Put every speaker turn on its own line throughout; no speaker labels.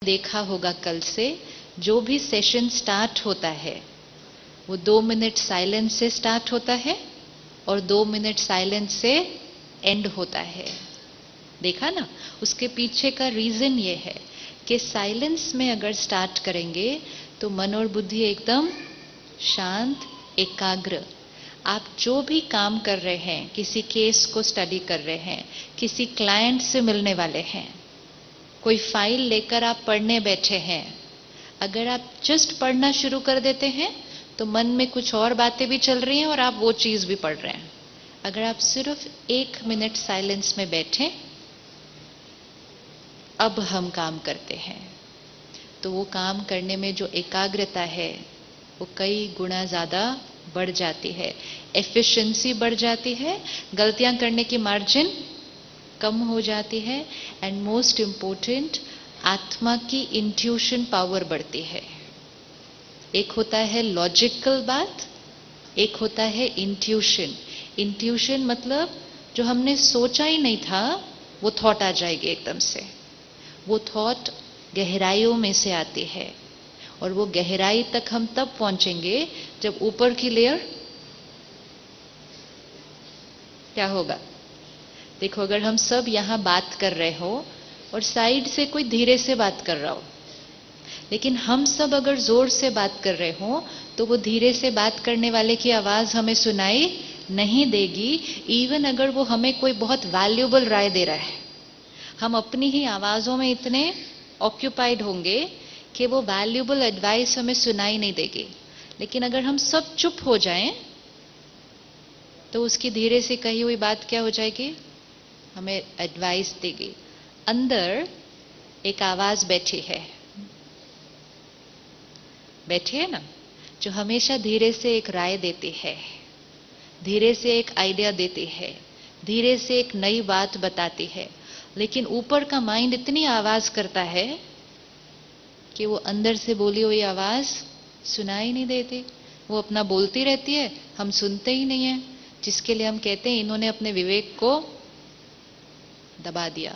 देखा होगा कल से जो भी सेशन स्टार्ट होता है वो 2 मिनट साइलेंस से स्टार्ट होता है और 2 मिनट साइलेंस से एंड होता है। देखा ना, उसके पीछे का रीजन ये है कि साइलेंस में अगर स्टार्ट करेंगे तो मन और बुद्धि एकदम शांत, एकाग्र। आप जो भी काम कर रहे हैं, किसी केस को स्टडी कर रहे हैं, किसी क्लाइंट से मिलने वाले हैं, कोई फाइल लेकर आप पढ़ने बैठे हैं, अगर आप जस्ट पढ़ना शुरू कर देते हैं तो मन में कुछ और बातें भी चल रही हैं और आप वो चीज भी पढ़ रहे हैं। अगर आप सिर्फ 1 मिनट साइलेंस में बैठे, अब हम काम करते हैं, तो वो काम करने में जो एकाग्रता है वो कई गुना ज्यादा बढ़ जाती है, एफिशिएंसी बढ़ जाती है, गलतियां करने की मार्जिन कम हो जाती है, एंड मोस्ट इंपॉर्टेंट, आत्मा की इंट्यूशन पावर बढ़ती है। एक होता है लॉजिकल बात, एक होता है इंट्यूशन। इंट्यूशन मतलब जो हमने सोचा ही नहीं था वो थॉट आ जाएगी एकदम से। वो थॉट गहराइयों में से आती है और वो गहराई तक हम तब पहुंचेंगे जब ऊपर की लेयर क्या होगा। देखो, अगर हम सब यहां बात कर रहे हो और साइड से कोई धीरे से बात कर रहा हो, लेकिन हम सब अगर जोर से बात कर रहे हो तो वो धीरे से बात करने वाले की आवाज हमें सुनाई नहीं देगी। इवन अगर वो हमें कोई बहुत वैल्यूबल राय दे रहा है, हम अपनी ही आवाजों में इतने ऑक्यूपाइड होंगे कि वो वैल्यूबल एडवाइस हमें सुनाई नहीं देगी। लेकिन अगर हम सब चुप हो जाएं तो उसकी धीरे से कही हुई बात क्या हो जाएगी, हमें एडवाइस देगी। अंदर एक आवाज बैठी है ना, जो हमेशा धीरे से एक राय देती है, धीरे से एक आइडिया देती है, धीरे से एक नई बात बताती है। लेकिन ऊपर का माइंड इतनी आवाज करता है कि वो अंदर से बोली हुई आवाज सुनाई नहीं देती, वो अपना बोलती रहती है, हम सुनते ही नहीं है। जिसके लिए हम कहते हैं इन्होंने अपने विवेक को दबा दिया।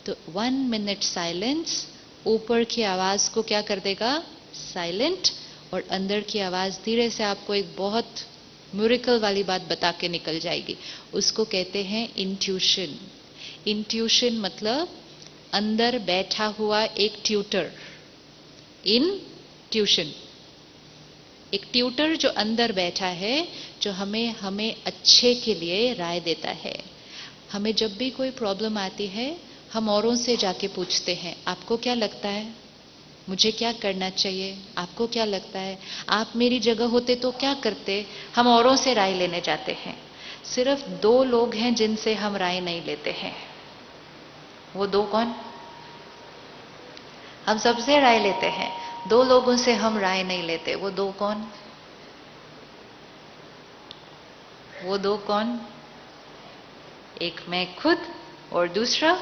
तो 1 मिनट साइलेंस ऊपर की आवाज को क्या कर देगा, साइलेंट, और अंदर की आवाज धीरे से आपको एक बहुत म्यूरिकल वाली बात बता के निकल जाएगी। उसको कहते हैं इंट्यूशन। इंट्यूशन मतलब अंदर बैठा हुआ एक ट्यूटर। इन ट्यूशन, एक ट्यूटर जो अंदर बैठा है, जो हमें अच्छे के लिए राय देता है। हमें जब भी कोई प्रॉब्लम आती है हम औरों से जाके पूछते हैं, आपको क्या लगता है, मुझे क्या करना चाहिए, आपको क्या लगता है, आप मेरी जगह होते तो क्या करते। हम औरों से राय लेने जाते हैं। सिर्फ 2 लोग हैं जिनसे हम राय नहीं लेते हैं। वो 2 कौन? हम सबसे राय लेते हैं, 2 लोगों से हम राय नहीं लेते। वो 2 कौन? वो 2 कौन? एक मैं खुद और दूसरा,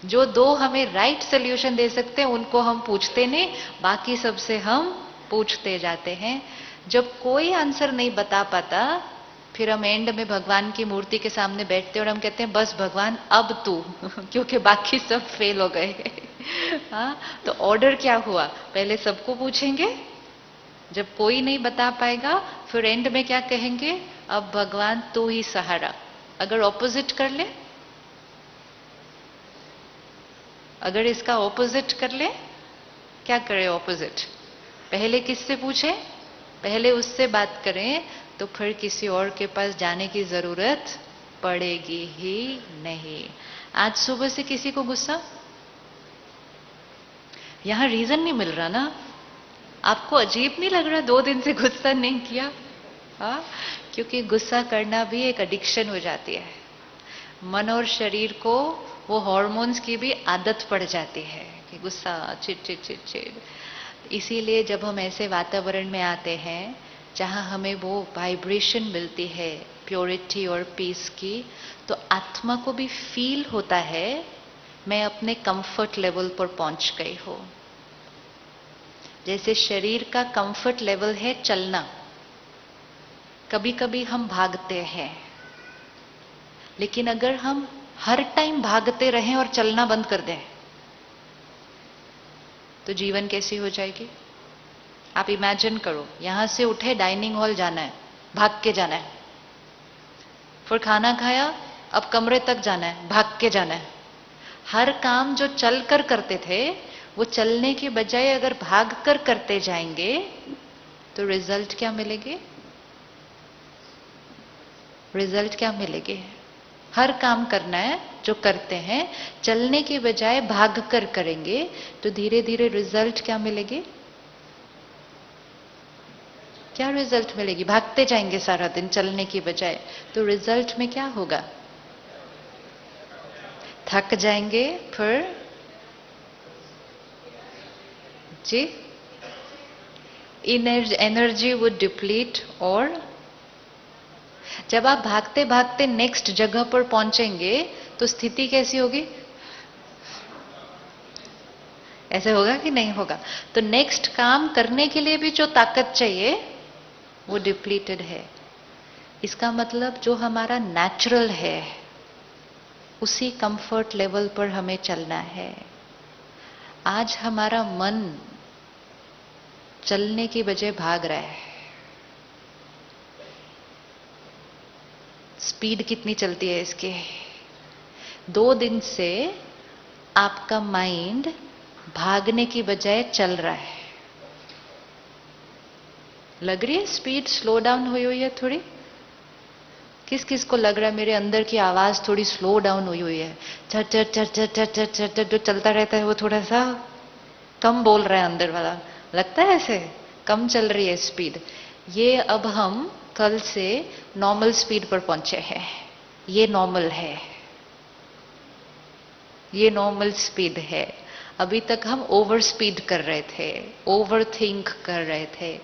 जो 2 हमें राइट सोल्यूशन दे सकते हैं उनको हम पूछते नहीं, बाकी सबसे हम पूछते जाते हैं। जब कोई आंसर नहीं बता पाता, फिर हम एंड में भगवान की मूर्ति के सामने बैठते हैं और हम कहते हैं बस भगवान अब तू क्योंकि बाकी सब फेल हो गए। हाँ, तो ऑर्डर क्या हुआ, पहले सबको पूछेंगे, जब कोई नहीं बता पाएगा फिर एंड में क्या कहेंगे, अब भगवान तू ही सहारा। अगर ऑपोजिट कर ले, अगर इसका ऑपोजिट कर ले, क्या करें ऑपोजिट, पहले किससे पूछे, पहले उससे बात करें, तो फिर किसी और के पास जाने की जरूरत पड़ेगी ही नहीं। आज सुबह से किसी को गुस्सा, यहां रीजन नहीं मिल रहा ना, आपको अजीब नहीं लग रहा 2 दिन से गुस्सा नहीं किया? हाँ, क्योंकि गुस्सा करना भी एक एडिक्शन हो जाती है। मन और शरीर को वो हार्मोन्स की भी आदत पड़ जाती है कि गुस्सा, चिड़ चिड़ चिड़। इसीलिए जब हम ऐसे वातावरण में आते हैं जहां हमें वो वाइब्रेशन मिलती है प्योरिटी और पीस की, तो आत्मा को भी फील होता है मैं अपने कंफर्ट लेवल पर पहुंच गई हूं। जैसे शरीर का कंफर्ट लेवल है चलना, कभी कभी हम भागते हैं, लेकिन अगर हम हर टाइम भागते रहें और चलना बंद कर दें तो जीवन कैसी हो जाएगी? आप इमेजिन करो, यहां से उठे, डाइनिंग हॉल जाना है, भाग के जाना है। फिर खाना खाया, अब कमरे तक जाना है, भाग के जाना है। हर काम जो चल कर करते थे, वो चलने की बजाय अगर भाग कर करते जाएंगे तो रिजल्ट क्या मिलेगी? रिजल्ट क्या मिलेगी? हर काम करना है जो करते हैं, चलने की बजाय भाग कर करेंगे तो धीरे धीरे रिजल्ट क्या मिलेगी? क्या रिजल्ट मिलेगी? भागते जाएंगे सारा दिन चलने की बजाय, तो रिजल्ट में क्या होगा? थक जाएंगे। फिर जी, एनर्जी वुड डिप्लीट। और जब आप भागते भागते नेक्स्ट जगह पर पहुंचेंगे तो स्थिति कैसी होगी? ऐसे होगा कि नहीं होगा? तो नेक्स्ट काम करने के लिए भी जो ताकत चाहिए वो डिप्लीटेड है। इसका मतलब जो हमारा नेचुरल है उसी कंफर्ट लेवल पर हमें चलना है। आज हमारा मन चलने की बजाय भाग रहा है। स्पीड कितनी चलती है इसके? 2 दिन से आपका माइंड भागने की बजाय चल रहा है। लग रही है स्पीड स्लो डाउन हुई है थोड़ी? किस किस को लग रहा है मेरे अंदर की आवाज थोड़ी स्लो डाउन हुई है? चर चर चर चर चर चर चर चर जो चलता रहता है वो थोड़ा सा कम बोल रहा है अंदर वाला। लगता है ऐसे कम चल रही है स्पीड। ये अब हम कल से नॉर्मल स्पीड पर पहुंचे हैं। ये नॉर्मल है, ये नॉर्मल स्पीड है। अभी तक हम ओवर स्पीड कर रहे थे, ओवर थिंक कर रहे थे।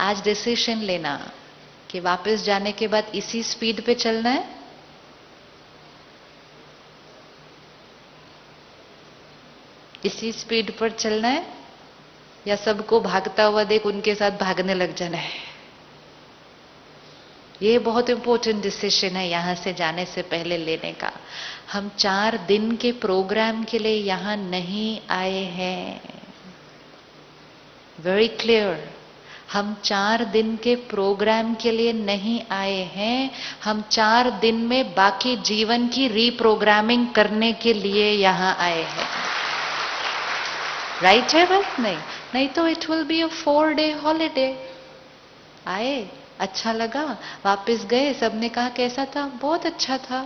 आज डिसीजन लेना कि वापस जाने के बाद इसी स्पीड पे चलना है, इसी स्पीड पर चलना है, या सबको भागता हुआ देख उनके साथ भागने लग जाना है। ये बहुत इंपॉर्टेंट डिसीजन है यहां से जाने से पहले लेने का। हम 4 दिन के प्रोग्राम के लिए यहां नहीं आए हैं। वेरी क्लियर, हम 4 दिन के प्रोग्राम के लिए नहीं आए हैं। हम 4 दिन में बाकी जीवन की रीप्रोग्रामिंग करने के लिए यहां आए हैं। राइट है बस? नहीं नहीं तो it will be a 4-day holiday. आए, अच्छा लगा, वापस गए, सबने कहा कैसा था? बहुत अच्छा था,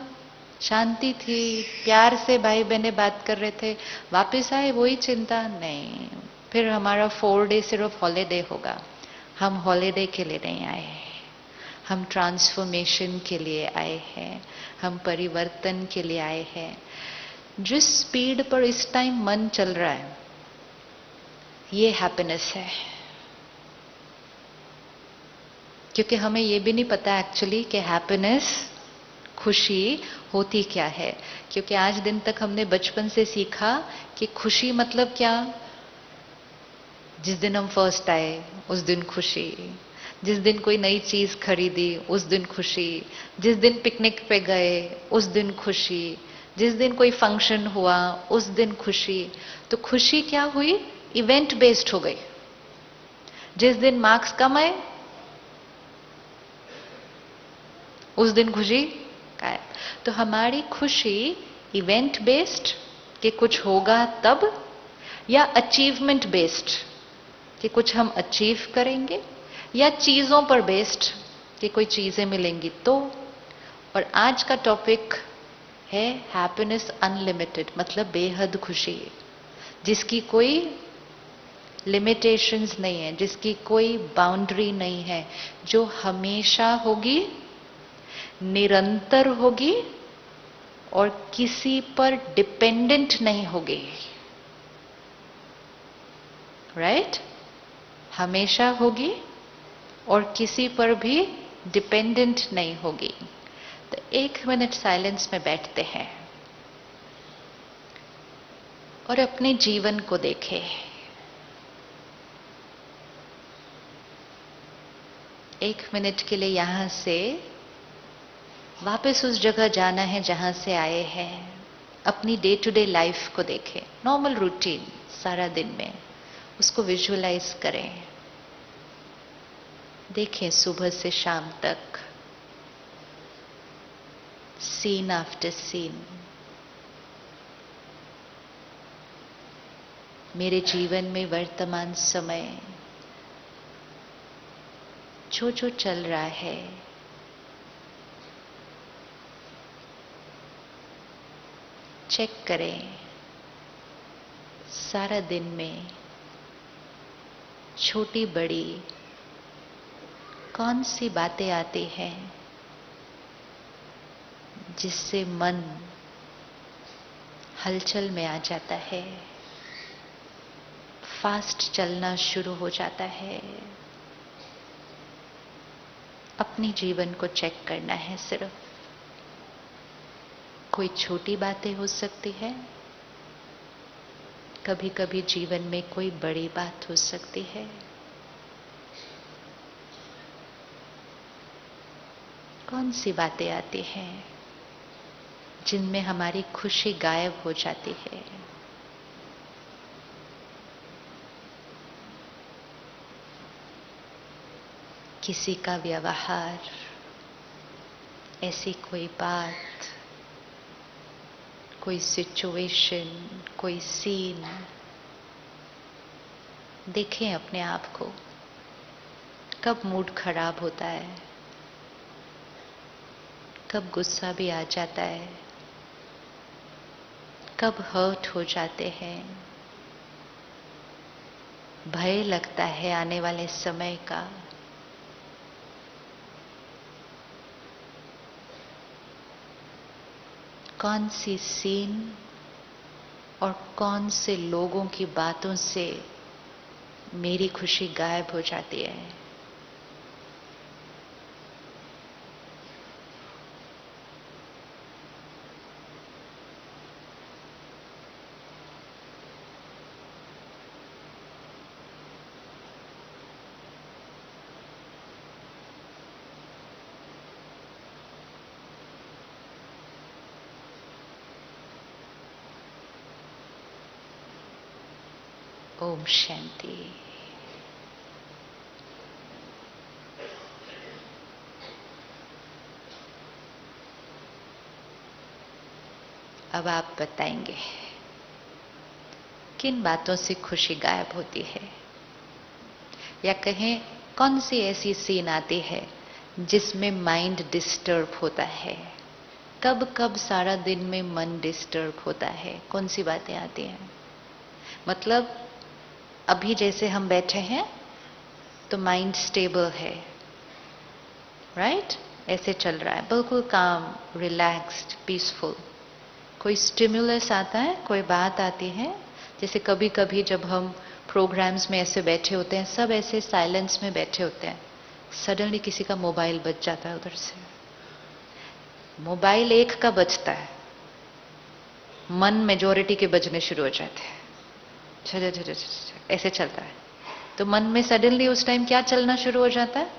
शांति थी, प्यार से भाई बहने बात कर रहे थे। वापस आए, वही चिंता? नहीं, फिर हमारा 4 डे सिर्फ हॉलीडे होगा। हम हॉलीडे के लिए नहीं आए हैं, हम ट्रांसफॉर्मेशन के लिए आए हैं, हम परिवर्तन के लिए आए हैं। जिस स्पीड पर इस टाइम मन चल रहा है ये हैप्पीनेस है। क्योंकि हमें ये भी नहीं पता एक्चुअली कि हैप्पीनेस, खुशी होती क्या है। क्योंकि आज दिन तक हमने बचपन से सीखा कि खुशी मतलब क्या? जिस दिन हम फर्स्ट आए उस दिन खुशी, जिस दिन कोई नई चीज खरीदी उस दिन खुशी, जिस दिन पिकनिक पे गए उस दिन खुशी, जिस दिन कोई फंक्शन हुआ उस दिन खुशी। तो खुशी क्या हुई? इवेंट बेस्ड हो गई। जिस दिन मार्क्स कम आए उस दिन खुशी गायब। तो हमारी खुशी इवेंट बेस्ड कि कुछ होगा तब, या अचीवमेंट बेस्ड कि कुछ हम अचीव करेंगे, या चीजों पर बेस्ड कि कोई चीजें मिलेंगी तो। और आज का टॉपिक है हैप्पीनेस अनलिमिटेड, मतलब बेहद खुशी जिसकी कोई लिमिटेशंस नहीं है, जिसकी कोई बाउंड्री नहीं है, जो हमेशा होगी, निरंतर होगी और किसी पर डिपेंडेंट नहीं होगी। राइट? हमेशा होगी और किसी पर भी डिपेंडेंट नहीं होगी। तो 1 मिनट साइलेंस में बैठते हैं और अपने जीवन को देखें। 1 मिनट के लिए यहां से वापस उस जगह जाना है जहां से आए हैं। अपनी डे टू डे लाइफ को देखें, नॉर्मल रूटीन सारा दिन में उसको विजुअलाइज करें। देखें सुबह से शाम तक, सीन आफ्टर सीन। मेरे जीवन में वर्तमान समय जो जो चल रहा है, चेक करें। सारा दिन में छोटी बड़ी कौन सी बातें आती हैं जिससे मन हलचल में आ जाता है, फास्ट चलना शुरू हो जाता है। अपनी जीवन को चेक करना है सिर्फ। कोई छोटी बातें हो सकती है, कभी कभी जीवन में कोई बड़ी बात हो सकती है। कौन सी बातें आती हैं जिनमें हमारी खुशी गायब हो जाती है। किसी का व्यवहार, ऐसी कोई बात, कोई सिचुएशन, कोई सीन, देखें अपने आप को। कब मूड खराब होता है, कब गुस्सा भी आ जाता है, कब हर्ट हो जाते हैं, भय लगता है आने वाले समय का। कौन सी सीन और कौन से लोगों की बातों से मेरी खुशी गायब हो जाती है। ओम शांति। अब आप बताएंगे किन बातों से खुशी गायब होती है, या कहें कौन सी ऐसी सीन आती है जिसमें माइंड डिस्टर्ब होता है। कब कब सारा दिन में मन डिस्टर्ब होता है, कौन सी बातें आती हैं। मतलब अभी जैसे हम बैठे हैं तो माइंड स्टेबल है, राइट? ऐसे चल रहा है, बिल्कुल काम, रिलैक्स्ड, पीसफुल। कोई स्टिमुलस आता है, कोई बात आती है, जैसे कभी कभी जब हम प्रोग्राम्स में ऐसे बैठे होते हैं, सब ऐसे साइलेंस में बैठे होते हैं, सडनली किसी का मोबाइल बज जाता है उधर से। मोबाइल एक का बजता है, मन मेजॉरिटी के बजने शुरू हो जाते हैं, ऐसे चलता है। तो मन में सडनली उस टाइम क्या चलना शुरू हो जाता है,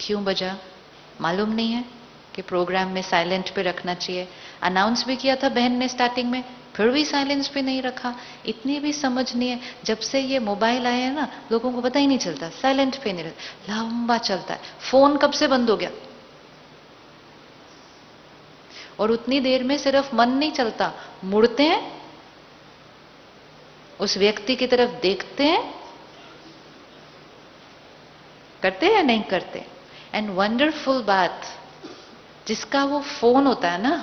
क्यों बजा मालूम नहीं है, कि प्रोग्राम में साइलेंट पे रखना चाहिए। अनाउंस भी किया था बहन ने स्टार्टिंग में, फिर भी साइलेंस पे नहीं रखा। इतनी भी समझ नहीं है। जब से ये मोबाइल आया है ना, लोगों को पता ही नहीं चलता, साइलेंट पे नहीं रहता, लंबा चलता है। फोन कब से बंद हो गया, और उतनी देर में सिर्फ मन नहीं चलता, मुड़ते हैं, उस व्यक्ति की तरफ देखते हैं, करते हैं नहीं करते। एंड वंडरफुल बात, जिसका वो फोन होता है ना,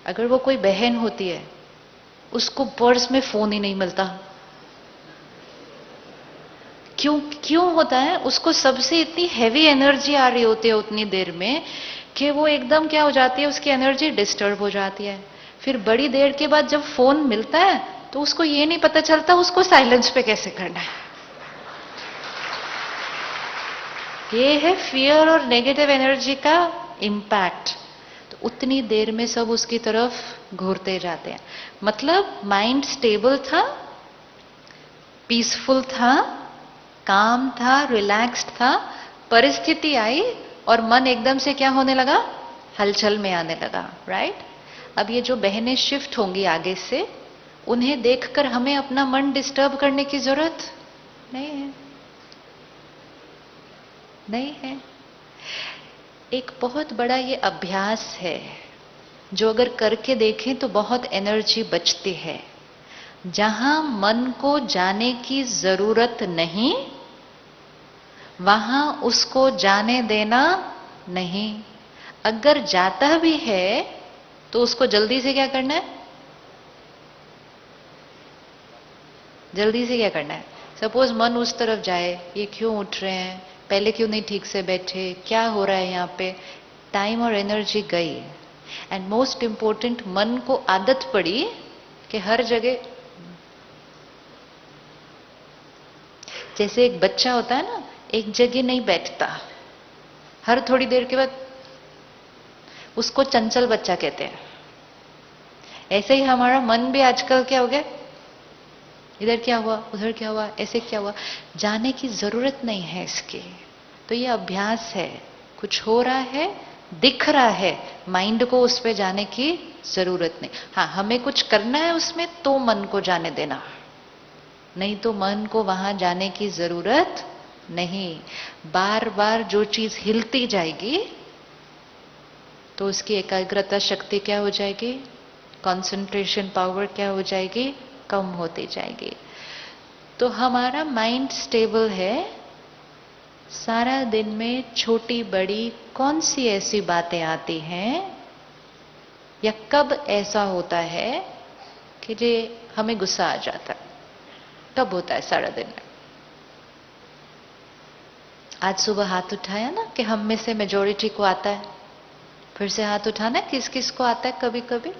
अगर वो कोई बहन होती है, उसको पर्स में फोन ही नहीं मिलता। क्यों क्यों होता है, उसको सबसे इतनी हैवी एनर्जी आ रही होती है उतनी देर में, कि वो एकदम क्या हो जाती है, उसकी एनर्जी डिस्टर्ब हो जाती है। फिर बड़ी देर के बाद जब फोन मिलता है तो उसको ये नहीं पता चलता उसको साइलेंस पे कैसे करना है। ये है फियर और नेगेटिव एनर्जी का इंपैक्ट। तो उतनी देर में सब उसकी तरफ घूरते जाते हैं। मतलब माइंड स्टेबल था, पीसफुल था, काम था, रिलैक्स्ड था, परिस्थिति आई और मन एकदम से क्या होने लगा, हलचल में आने लगा, राइट? अब ये जो बहनें शिफ्ट होंगी आगे से, उन्हें देखकर हमें अपना मन डिस्टर्ब करने की जरूरत नहीं है, नहीं है। एक बहुत बड़ा ये अभ्यास है जो अगर करके देखें तो बहुत एनर्जी बचती है। जहां मन को जाने की जरूरत नहीं, वहां उसको जाने देना नहीं। अगर जाता भी है तो उसको जल्दी से क्या करना है? जल्दी से क्या करना है? सपोज मन उस तरफ जाए, ये क्यों उठ रहे हैं, पहले क्यों नहीं ठीक से बैठे, क्या हो रहा है यहाँ पे, टाइम और एनर्जी गई। एंड मोस्ट इंपॉर्टेंट, मन को आदत पड़ी कि हर जगह, जैसे एक बच्चा होता है ना, एक जगह नहीं बैठता, हर थोड़ी देर के बाद उसको चंचल बच्चा कहते हैं। ऐसे ही हमारा मन भी आजकल क्या हो गया, इधर क्या हुआ, उधर क्या हुआ, ऐसे क्या हुआ, जाने की जरूरत नहीं है इसकी। तो ये अभ्यास है, कुछ हो रहा है, दिख रहा है, माइंड को उस पर जाने की जरूरत नहीं। हाँ, हमें कुछ करना है उसमें तो मन को जाने देना, नहीं तो मन को वहां जाने की जरूरत नहीं। बार बार जो चीज हिलती जाएगी तो उसकी एकाग्रता शक्ति क्या हो जाएगी, कंसंट्रेशन पावर क्या हो जाएगी, कम होती जाएगी। तो हमारा माइंड स्टेबल है। सारा दिन में छोटी बड़ी कौन सी ऐसी बातें आती हैं, या कब ऐसा होता है कि जे हमें गुस्सा आ जाता है, कब होता है सारा दिन में? आज सुबह हाथ उठाया ना कि हम में से मेजोरिटी को आता है, फिर से हाथ उठाना, किस किस को आता है कभी कभी,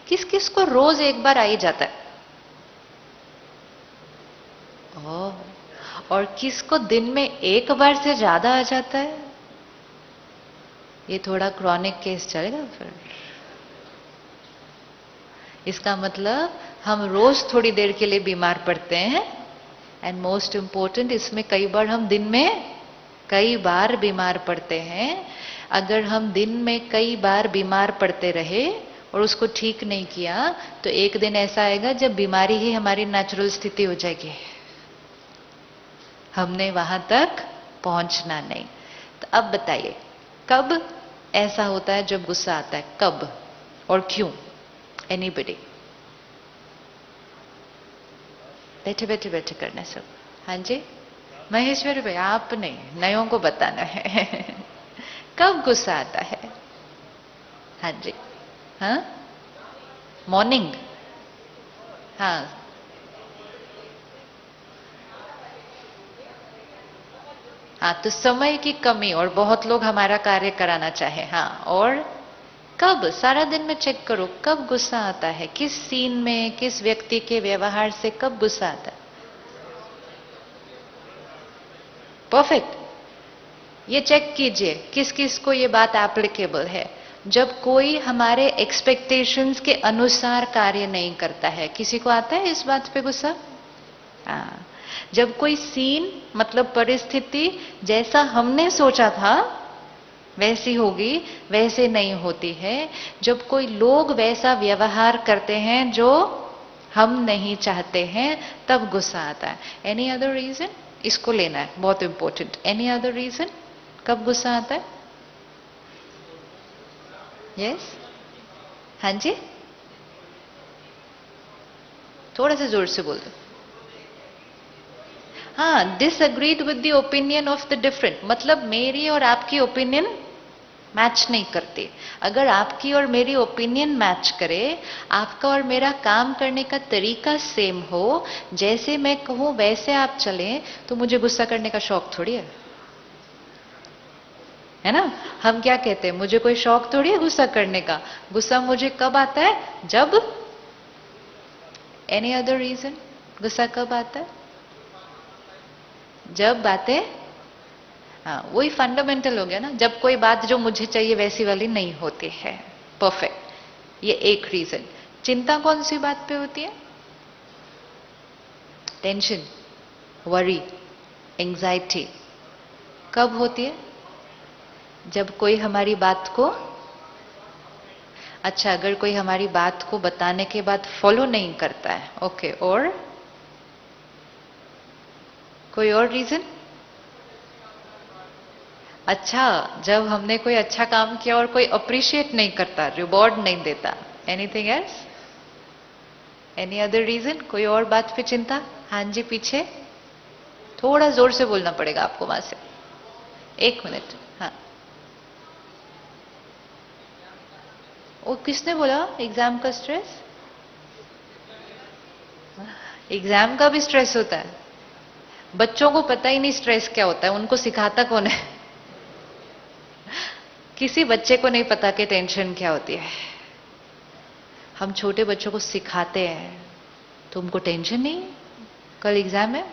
किस किस को रोज एक बार आ ही जाता है, और किसको दिन में एक बार से ज्यादा आ जाता है। ये थोड़ा क्रॉनिक केस चलेगा फिर। इसका मतलब हम रोज थोड़ी देर के लिए बीमार पड़ते हैं। एंड मोस्ट इंपॉर्टेंट, इसमें कई बार हम दिन में कई बार बीमार पड़ते हैं। अगर हम दिन में कई बार बीमार पड़ते रहे और उसको ठीक नहीं किया तो एक दिन ऐसा आएगा जब बीमारी ही हमारी नेचुरल स्थिति हो जाएगी। हमने वहां तक पहुंचना नहीं। तो अब बताइए, कब ऐसा होता है जब गुस्सा आता है, कब और क्यों? एनीबडी? बैठे बैठे बैठे करना सब। हाँ जी महेश्वरी भाई, आप नहीं, नयों को बताना है कब गुस्सा आता है? हाँ जी, हाँ, मॉर्निंग, हाँ, हाँ, तो समय की कमी और बहुत लोग हमारा कार्य कराना चाहे। हाँ, और कब? सारा दिन में चेक करो कब गुस्सा आता है, किस सीन में, किस व्यक्ति के व्यवहार से कब गुस्सा आता है। परफेक्ट। ये चेक कीजिए किस किस को ये बात एप्लीकेबल है। जब कोई हमारे एक्सपेक्टेशंस के अनुसार कार्य नहीं करता है, किसी को आता है इस बात पे गुस्सा? हाँ। जब कोई सीन, मतलब परिस्थिति जैसा हमने सोचा था वैसी होगी, वैसे नहीं होती है। जब कोई लोग वैसा व्यवहार करते हैं जो हम नहीं चाहते हैं, तब गुस्सा आता है। Any other reason? इसको लेना है, बहुत इंपॉर्टेंट। एनी अदर रीजन कब गुस्सा आता है? यस, हाँ जी, थोड़ा सा जोर से बोल दो। हाँ, disagreed with the opinion of the different, मतलब मेरी और आपकी ओपिनियन मैच नहीं करती। अगर आपकी और मेरी ओपिनियन मैच करे, आपका और मेरा काम करने का तरीका सेम हो, जैसे मैं कहूं वैसे आप चलें, तो मुझे गुस्सा करने का शौक थोड़ी है ना? हम क्या कहते हैं, मुझे कोई शौक थोड़ी है गुस्सा करने का। गुस्सा मुझे कब आता है? जब, एनी अदर रीजन, गुस्सा कब आता है? जब बातें, हाँ, वही फंडामेंटल हो गया ना, जब कोई बात जो मुझे चाहिए वैसी वाली नहीं होती है। परफेक्ट, ये एक रीजन। चिंता कौन सी बात पे होती है? टेंशन, वरी, एंजाइटी कब होती है? जब कोई हमारी बात को अच्छा, अगर कोई हमारी बात को बताने के बाद फॉलो नहीं करता है, ओके, और कोई और रीजन? अच्छा, जब हमने कोई अच्छा काम किया और कोई अप्रिशिएट नहीं करता, रिवॉर्ड नहीं देता, anything else? Any other reason? कोई और बात पे चिंता? हाँ जी, पीछे थोड़ा जोर से बोलना पड़ेगा आपको वहां से। 1 मिनट। हाँ, वो किसने बोला एग्जाम का स्ट्रेस? एग्जाम का भी स्ट्रेस होता है? बच्चों को पता ही नहीं स्ट्रेस क्या होता है, उनको सिखाता कौन है? किसी बच्चे को नहीं पता कि टेंशन क्या होती है। हम छोटे बच्चों को सिखाते हैं, तुमको टेंशन नहीं है, कल एग्जाम है,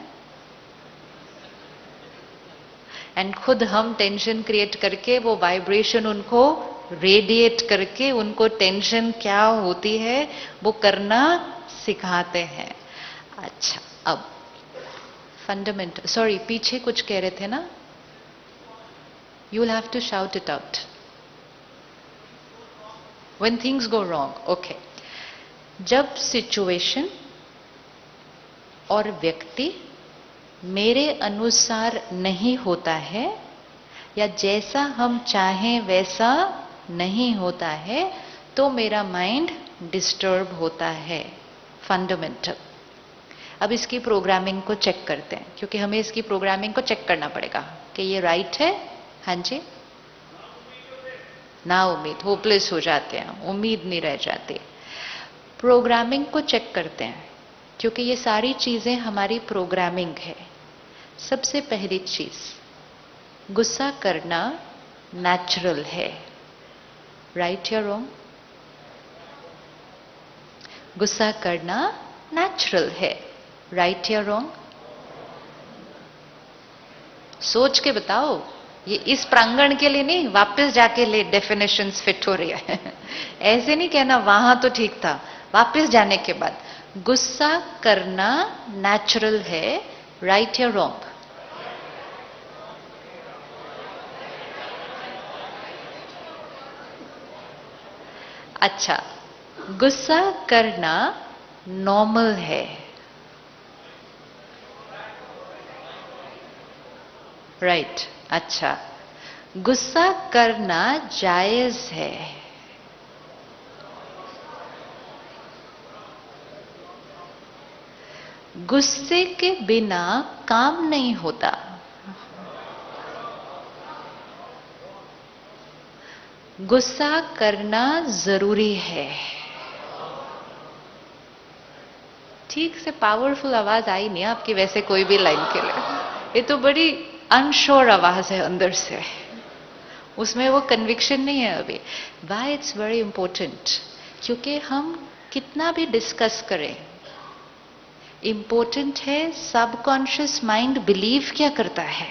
एंड खुद हम टेंशन क्रिएट करके वो वाइब्रेशन उनको रेडिएट करके उनको टेंशन क्या होती है वो करना सिखाते हैं। अच्छा, अब फंडामेंटल, सॉरी पीछे कुछ कह रहे थे ना, you will have to shout it out when things go wrong. Okay, जब सिचुएशन और व्यक्ति मेरे अनुसार नहीं होता है या जैसा हम चाहें वैसा नहीं होता है तो मेरा माइंड डिस्टर्ब होता है, फंडामेंटल। अब इसकी प्रोग्रामिंग को चेक करते हैं, क्योंकि हमें इसकी प्रोग्रामिंग को चेक करना पड़ेगा कि ये राइट है। हाँ जी, ना उम्मीद, होपलेस हो जाते हैं, उम्मीद नहीं रह जाती। प्रोग्रामिंग को चेक करते हैं, क्योंकि ये सारी चीजें हमारी प्रोग्रामिंग है। सबसे पहली चीज, गुस्सा करना नेचुरल है, राइट या रॉन्ग? गुस्सा करना नेचुरल है, राइट या रॉन्ग? सोच के बताओ, ये इस प्रांगण के लिए नहीं, वापस जाके ले डेफिनेशंस फिट हो रही है। ऐसे नहीं कहना वहां तो ठीक था, वापस जाने के बाद गुस्सा करना नेचुरल है, राइट या रॉन्ग? अच्छा, गुस्सा करना नॉर्मल है, राइट। अच्छा, गुस्सा करना जायज है, गुस्से के बिना काम नहीं होता, गुस्सा करना जरूरी है। ठीक से पावरफुल आवाज आई नहीं आपकी वैसे कोई भी लाइन के लिए, ये तो बड़ी अनश्योर आवाज है अंदर से, उसमें वो कन्विक्शन नहीं है अभी। वाई इट्स वेरी इंपॉर्टेंट, क्योंकि हम कितना भी डिस्कस करें, इंपॉर्टेंट है सबकॉन्शियस माइंड बिलीव क्या करता है।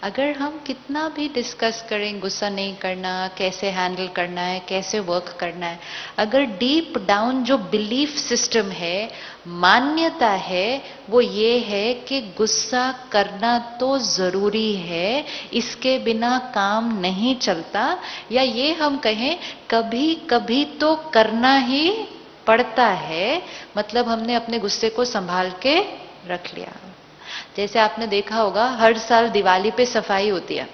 अगर हम कितना भी डिस्कस करें गुस्सा नहीं करना, कैसे हैंडल करना है, कैसे वर्क करना है, अगर डीप डाउन जो बिलीफ सिस्टम है, मान्यता है, वो ये है कि गुस्सा करना तो जरूरी है, इसके बिना काम नहीं चलता, या ये हम कहें कभी कभी तो करना ही पड़ता है, मतलब हमने अपने गुस्से को संभाल के रख लिया। जैसे आपने देखा होगा हर साल दिवाली पे सफाई होती है,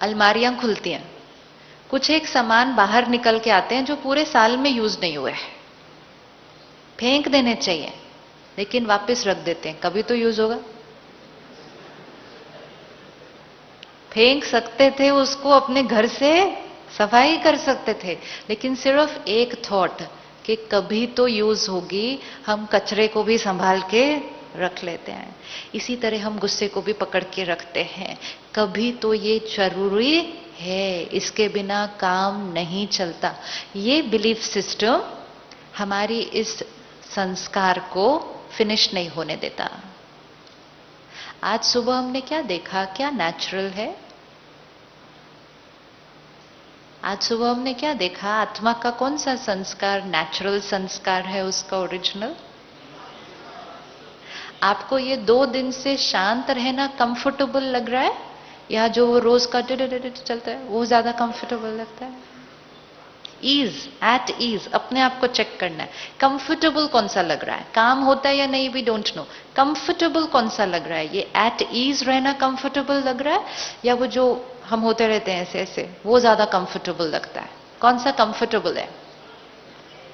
अलमारियां खुलती हैं, कुछ एक सामान बाहर निकल के आते हैं जो पूरे साल में यूज नहीं हुए, फेंक देने चाहिए, लेकिन वापस रख देते हैं, कभी तो यूज होगा। फेंक सकते थे उसको, अपने घर से सफाई कर सकते थे, लेकिन सिर्फ एक थॉट कि कभी तो यूज होगी, हम कचरे को भी संभाल के रख लेते हैं। इसी तरह हम गुस्से को भी पकड़ के रखते हैं, कभी तो ये जरूरी है, इसके बिना काम नहीं चलता। ये बिलीफ सिस्टम हमारी इस संस्कार को फिनिश नहीं होने देता। आज सुबह हमने क्या देखा, क्या नेचुरल है? आज सुबह हमने क्या देखा, आत्मा का कौन सा संस्कार नेचुरल संस्कार है, उसका ओरिजिनल? आपको ये 2 दिन से शांत रहना कंफर्टेबल लग रहा है, या जो रोज का चलता है वो ज्यादा कंफर्टेबल लगता है? ईज, एट ईज, अपने आप को चेक करना है। कंफर्टेबल कौन सा लग रहा है, काम होता है या नहीं, वी डोंट नो। कंफर्टेबल कौन सा लग रहा है, ये एट ईज रहना कंफर्टेबल लग रहा है, या वो जो हम होते रहते हैं ऐसे ऐसे, वो ज्यादा कंफर्टेबल लगता है? कौन सा कंफर्टेबल है?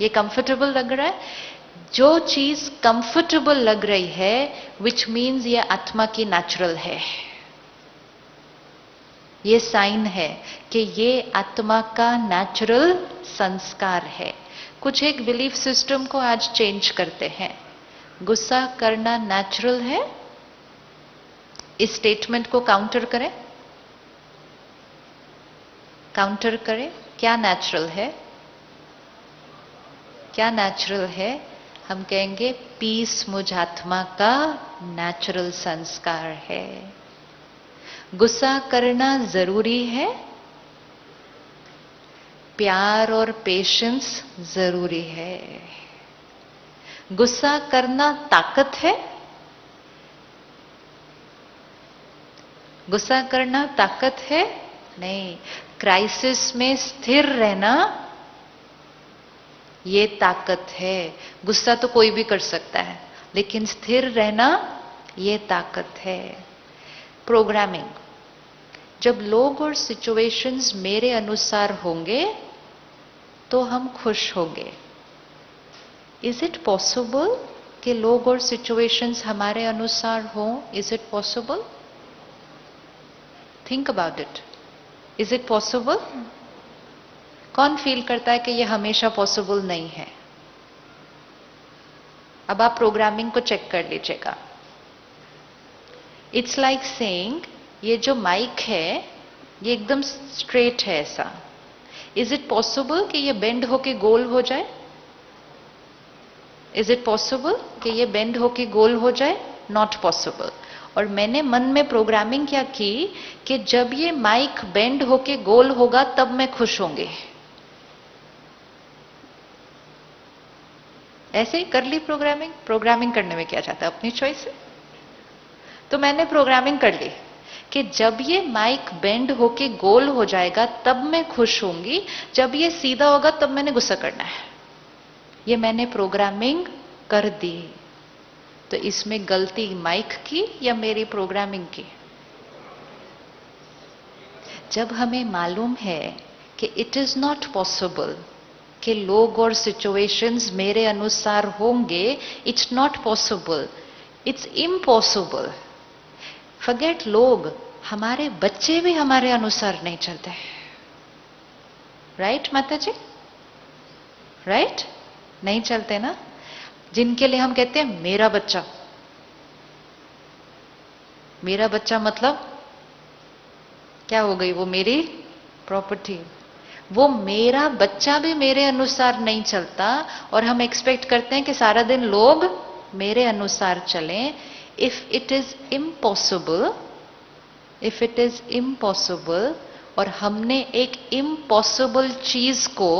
ये कंफर्टेबल लग रहा है। जो चीज कंफर्टेबल लग रही है, विच मीन्स ये आत्मा की नेचुरल है। ये साइन है कि ये आत्मा का नेचुरल संस्कार है। कुछ एक बिलीफ सिस्टम को आज चेंज करते हैं। गुस्सा करना नेचुरल है, इस स्टेटमेंट को काउंटर करें, काउंटर करें। क्या नेचुरल है, क्या नेचुरल है? हम कहेंगे पीस मुझ आत्मा का नेचुरल संस्कार है। गुस्सा करना जरूरी है, प्यार और पेशेंस जरूरी है। गुस्सा करना ताकत है, गुस्सा करना ताकत है नहीं। क्राइसिस में स्थिर रहना ये ताकत है। गुस्सा तो कोई भी कर सकता है, लेकिन स्थिर रहना ये ताकत है। प्रोग्रामिंग, जब लोग और सिचुएशंस मेरे अनुसार होंगे तो हम खुश होंगे। इज इट पॉसिबल कि लोग और सिचुएशंस हमारे अनुसार हों? Is it possible? Think about it. Is it possible? कौन फील करता है कि यह हमेशा पॉसिबल नहीं है? अब आप प्रोग्रामिंग को चेक कर लीजिएगा। इट्स लाइक सेइंग, ये जो माइक है ये एकदम स्ट्रेट है ऐसा। इज इट पॉसिबल कि ये बेंड होके गोल हो जाए? इज इट पॉसिबल कि ये बेंड होके गोल हो जाए? Not possible. और मैंने मन में प्रोग्रामिंग क्या की कि जब ये माइक बेंड होके गोल होगा तब मैं खुश होंगे। ऐसे ही कर ली प्रोग्रामिंग। प्रोग्रामिंग करने में क्या जाता है, अपनी चॉइस है। तो मैंने प्रोग्रामिंग कर ली कि जब ये माइक बेंड होके गोल हो जाएगा तब मैं खुश होंगी, जब ये सीधा होगा तब मैंने गुस्सा करना है। ये मैंने प्रोग्रामिंग कर दी। तो इसमें गलती माइक की या मेरी प्रोग्रामिंग की? जब हमें मालूम है कि इट इज नॉट पॉसिबल कि लोग और सिचुएशंस मेरे अनुसार होंगे, it's not possible, it's impossible. Forget लोग, हमारे बच्चे भी हमारे अनुसार नहीं चलते। राइट माता जी? राइट? नहीं चलते ना। जिनके लिए हम कहते हैं मेरा बच्चा, मेरा बच्चा मतलब क्या हो गई? वो मेरी प्रॉपर्टी। वो मेरा बच्चा भी मेरे अनुसार नहीं चलता और हम एक्सपेक्ट करते हैं कि सारा दिन लोग मेरे अनुसार चलें। If it is impossible, if it is impossible, और हमने एक इम्पॉसिबल चीज को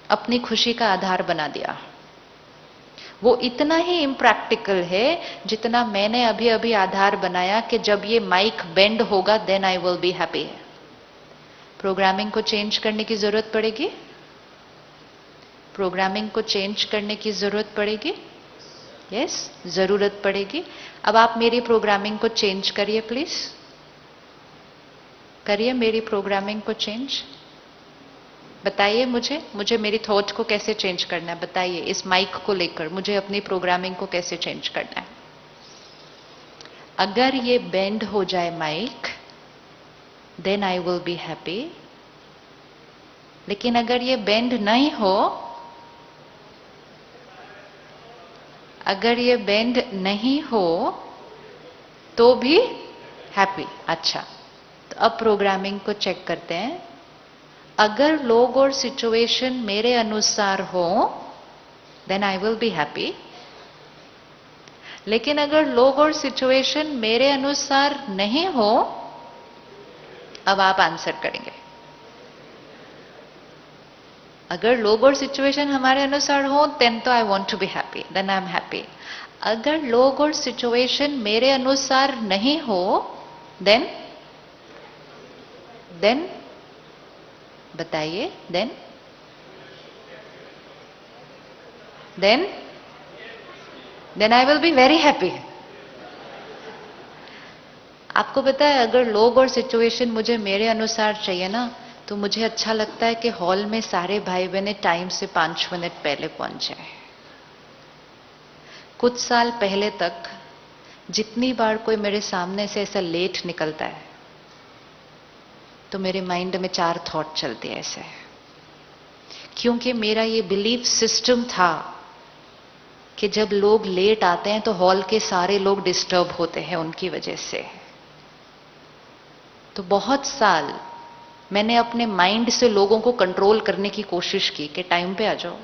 अपनी खुशी का आधार बना दिया, वो इतना ही इम्प्रैक्टिकल है जितना मैंने अभी अभी आधार बनाया कि जब ये माइक बेंड होगा then I will be happy. Programming को चेंज करने की जरूरत पड़ेगी। प्रोग्रामिंग को चेंज करने की जरूरत पड़ेगी। यस, जरूरत पड़ेगी। अब आप मेरी प्रोग्रामिंग को चेंज करिए प्लीज। करिए मेरी प्रोग्रामिंग को चेंज। बताइए मुझे मेरी थॉट को कैसे चेंज करना है। बताइए इस माइक को लेकर मुझे अपनी प्रोग्रामिंग को कैसे चेंज करना है। अगर ये बेंड हो जाए mic, then I will be happy. लेकिन अगर ये बेंड नहीं हो, अगर ये बेंड नहीं हो तो भी हैप्पी। अच्छा, तो अब प्रोग्रामिंग को चेक करते हैं। अगर लोग और सिचुएशन मेरे अनुसार हो then I will be happy. लेकिन अगर लोग और सिचुएशन मेरे अनुसार नहीं हो, अब आप आंसर करेंगे। अगर लोग और सिचुएशन हमारे अनुसार हो देन तो I want to be happy, then I am happy. अगर लोग और सिचुएशन मेरे अनुसार नहीं हो देन बताइए। Then then I will be very happy. आपको पता है, अगर लोग और सिचुएशन मुझे मेरे अनुसार चाहिए ना, तो मुझे अच्छा लगता है कि हॉल में सारे भाई बहने टाइम से 5 मिनट पहले पहुंच जाए। कुछ साल पहले तक जितनी बार कोई मेरे सामने से ऐसा लेट निकलता है, तो मेरे माइंड में 4 थॉट चलते हैं ऐसे। क्योंकि मेरा ये बिलीफ सिस्टम था कि जब लोग लेट आते हैं तो हॉल के सारे लोग डिस्टर्ब होते हैं उनकी वजह से। तो बहुत साल मैंने अपने माइंड से लोगों को कंट्रोल करने की कोशिश की कि टाइम पे आ जाओ,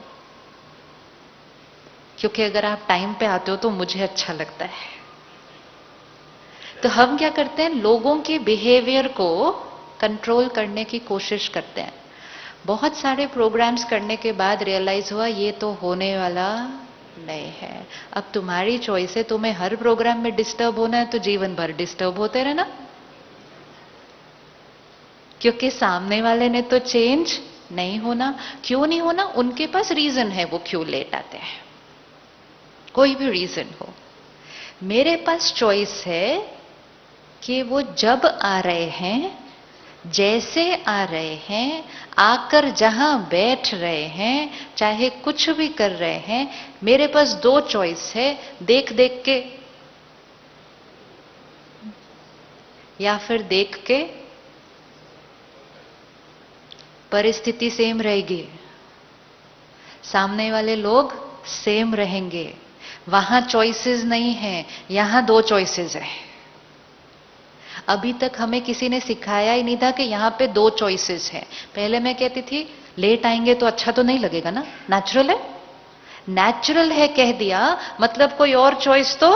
क्योंकि अगर आप टाइम पे आते हो तो मुझे अच्छा लगता है। तो हम क्या करते हैं, लोगों के बिहेवियर को कंट्रोल करने की कोशिश करते हैं। बहुत सारे प्रोग्राम्स करने के बाद रियलाइज हुआ ये तो होने वाला नहीं है। अब तुम्हारी चॉइस है, तुम्हें हर प्रोग्राम में डिस्टर्ब होना है तो जीवन भर डिस्टर्ब होते रहना, क्योंकि सामने वाले ने तो चेंज नहीं होना। क्यों नहीं होना? उनके पास रीजन है वो क्यों लेट आते हैं, कोई भी रीजन हो। मेरे पास चॉइस है कि वो जब आ रहे हैं, जैसे आ रहे हैं, आकर जहां बैठ रहे हैं, चाहे कुछ भी कर रहे हैं, मेरे पास 2 चॉइस है, देख देख के या फिर देख के। परिस्थिति सेम रहेगी, सामने वाले लोग सेम रहेंगे। वहां चॉइसेस नहीं है, यहां 2 चॉइसेस है। अभी तक हमें किसी ने सिखाया ही नहीं था कि यहां पे 2 चॉइसेस हैं। पहले मैं कहती थी लेट आएंगे तो अच्छा तो नहीं लगेगा ना, नेचुरल है। नेचुरल है कह दिया मतलब कोई और चॉइस तो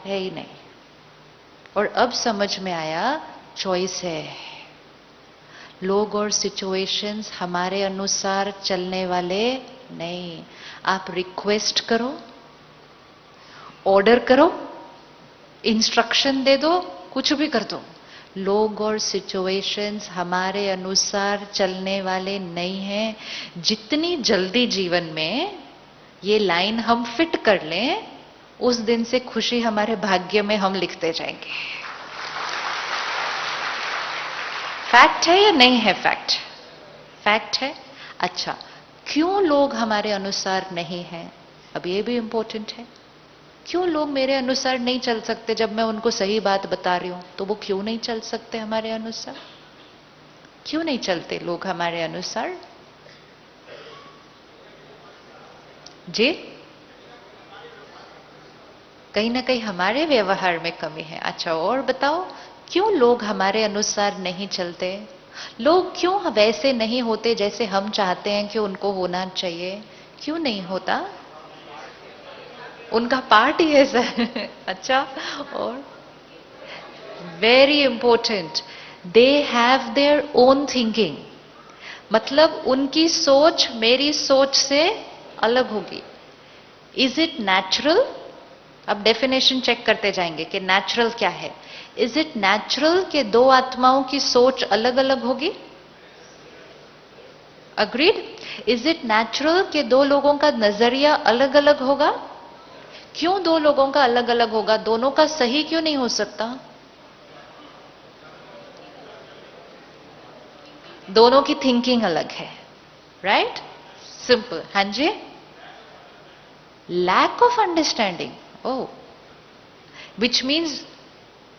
है ही नहीं। और अब समझ में आया चॉइस है। लोग और सिचुएशंस हमारे अनुसार चलने वाले नहीं। आप रिक्वेस्ट करो, ऑर्डर करो, इंस्ट्रक्शन दे दो, कुछ भी कर दो, लोग और सिचुएशंस हमारे अनुसार चलने वाले नहीं हैं। जितनी जल्दी जीवन में ये लाइन हम फिट कर लें, उस दिन से खुशी हमारे भाग्य में हम लिखते जाएंगे। फैक्ट है या नहीं है? फैक्ट, फैक्ट है। अच्छा, क्यों लोग हमारे अनुसार नहीं हैं? अब ये भी इंपॉर्टेंट है। क्यों लोग मेरे अनुसार नहीं चल सकते? जब मैं उनको सही बात बता रही हूं तो वो क्यों नहीं चल सकते हमारे अनुसार? क्यों नहीं चलते लोग हमारे अनुसार? जी, कहीं ना कहीं हमारे व्यवहार में कमी है। अच्छा, और बताओ क्यों लोग हमारे अनुसार नहीं चलते? लोग क्यों वैसे नहीं होते जैसे हम चाहते हैं कि उनको होना चाहिए? क्यों नहीं होता? उनका पार्ट ही ऐसा है। अच्छा, और very important, they have their own thinking. मतलब उनकी सोच मेरी सोच से अलग होगी। Is it natural? अब डेफिनेशन चेक करते जाएंगे कि नेचुरल क्या है। इज इट नेचुरल कि 2 आत्माओं की सोच अलग अलग होगी? अग्रीड? इज इट नेचुरल कि 2 लोगों का नजरिया अलग अलग होगा? क्यों 2 लोगों का अलग अलग होगा? दोनों का सही क्यों नहीं हो सकता? दोनों की थिंकिंग अलग है, राइट? सिंपल। हाँ जी, lack of understanding. Oh, which means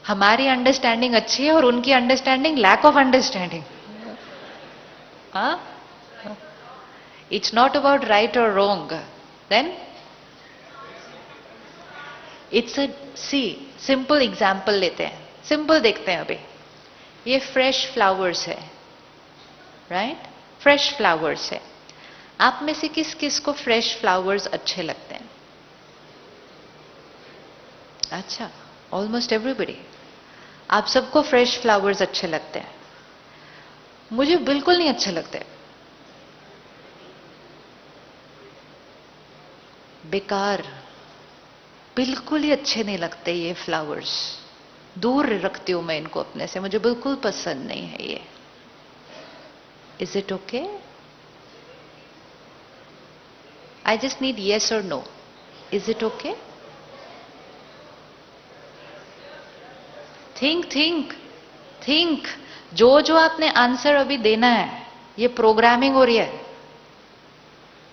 हमारी अंडरस्टैंडिंग अच्छी है और उनकी अंडरस्टैंडिंग लैक ऑफ अंडरस्टैंडिंग। हाँ, इट्स नॉट अबाउट राइट और wrong, then it's a see simple example लेते हैं, सिंपल देखते हैं। अभी ये फ्रेश फ्लावर्स है, राइट? फ्रेश फ्लावर्स है। आप में से किस किस को फ्रेश फ्लावर्स अच्छे लगते हैं? अच्छा, ऑलमोस्ट एवरीबडी। आप सबको फ्रेश फ्लावर्स अच्छे लगते हैं। मुझे बिल्कुल नहीं अच्छे लगते, बेकार, बिल्कुल ही अच्छे नहीं लगते ये फ्लावर्स। दूर रखती हूं मैं इनको अपने से, मुझे बिल्कुल पसंद नहीं है ये। Is it okay? I just need yes or no. Is it okay? Think जो आपने आंसर अभी देना है, ये प्रोग्रामिंग हो रही है।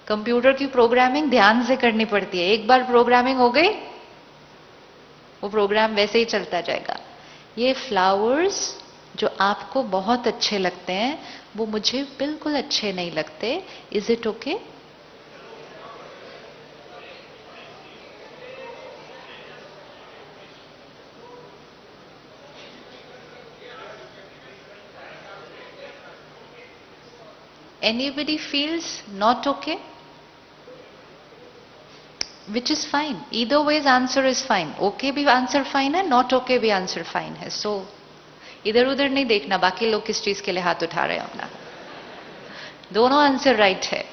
कंप्यूटर की प्रोग्रामिंग ध्यान से करनी पड़ती है। एक बार प्रोग्रामिंग हो गई, वो प्रोग्राम वैसे ही चलता जाएगा। ये फ्लावर्स जो आपको बहुत अच्छे लगते हैं, वो मुझे बिल्कुल अच्छे नहीं लगते। Is it okay? Anybody feels not okay? Which is fine. Either ways answer is fine. Okay भी answer fine है, not okay भी answer fine है. So इधर उधर नहीं देखना बाकी लोग किस चीज के लिए हाथ उठा रहे हैं अपना। दोनों आंसर राइट है।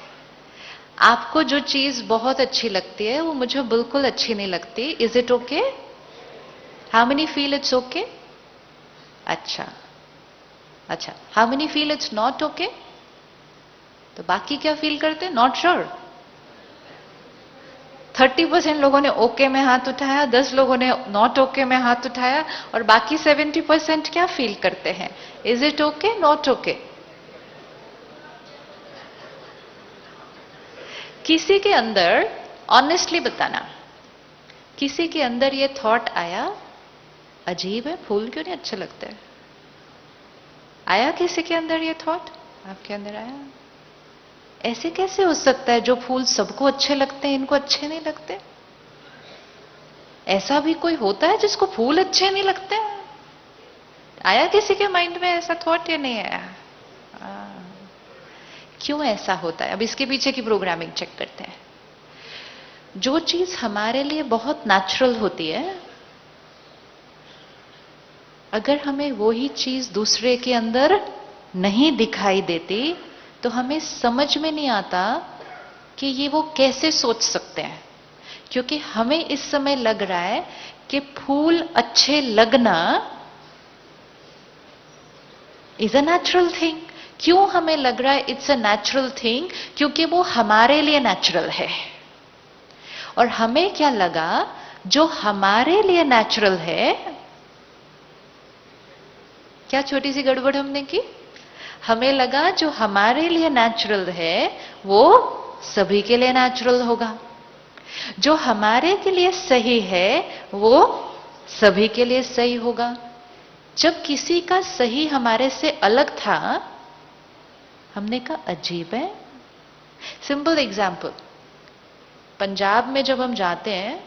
आपको जो चीज बहुत अच्छी लगती है वो मुझे बिल्कुल अच्छी नहीं लगती। Is it okay? How many feel it's okay? अच्छा, how many feel it's not okay? तो बाकी क्या फील करते हैं? Not sure. 30% लोगों ने ओके में हाथ उठाया, 10 लोगों ने नॉट ओके में हाथ उठाया, और बाकी 70% क्या फील करते हैं? Is it okay, not okay? किसी के अंदर, ऑनेस्टली बताना, किसी के अंदर ये थॉट आया, अजीब है, फूल क्यों नहीं अच्छे लगते? आया किसी के अंदर ये थॉट? आपके अंदर आया? ऐसे कैसे हो सकता है? जो फूल सबको अच्छे लगते हैं, इनको अच्छे नहीं लगते? ऐसा भी कोई होता है जिसको फूल अच्छे नहीं लगते? आया किसी के माइंड में ऐसा थॉट या नहीं आया? क्यों ऐसा होता है? अब इसके पीछे की प्रोग्रामिंग चेक करते हैं। जो चीज हमारे लिए बहुत नेचुरल होती है, अगर हमें वही चीज दूसरे के अंदर नहीं दिखाई देती, तो हमें समझ में नहीं आता कि ये वो कैसे सोच सकते हैं। क्योंकि हमें इस समय लग रहा है कि फूल अच्छे लगना इज अ नेचुरल थिंग। क्यों हमें लग रहा है इट्स अ नेचुरल थिंग? क्योंकि वो हमारे लिए नेचुरल है। और हमें क्या लगा, जो हमारे लिए नेचुरल है, क्या छोटी सी गड़बड़ हमने की? हमें लगा जो हमारे लिए नेचुरल है वो सभी के लिए नेचुरल होगा, जो हमारे के लिए सही है वो सभी के लिए सही होगा। जब किसी का सही हमारे से अलग था, हमने कहा अजीब है। सिंपल एग्जाम्पल, पंजाब में जब हम जाते हैं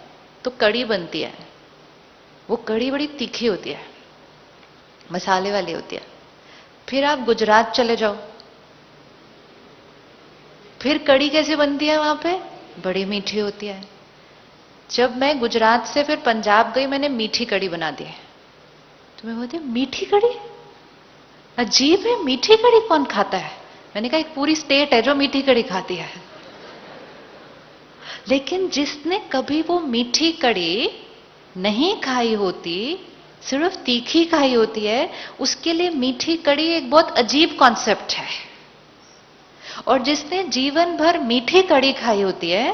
तो कड़ी बनती है, वो कड़ी बड़ी तीखी होती है, मसाले वाली होती है। फिर आप गुजरात चले जाओ, फिर कड़ी कैसे बनती है वहां पे? बड़ी मीठी होती है। जब मैं गुजरात से फिर पंजाब गई, मैंने मीठी कड़ी बना दी। तो मैं बोलती मीठी कड़ी, अजीब है, मीठी कड़ी कौन खाता है? मैंने कहा एक पूरी स्टेट है जो मीठी कड़ी खाती है। लेकिन जिसने कभी वो मीठी कड़ी नहीं खाई होती, सिर्फ तीखी खाई होती है, उसके लिए मीठी कड़ी एक बहुत अजीब कॉन्सेप्ट है। और जिसने जीवन भर मीठी कड़ी खाई होती है,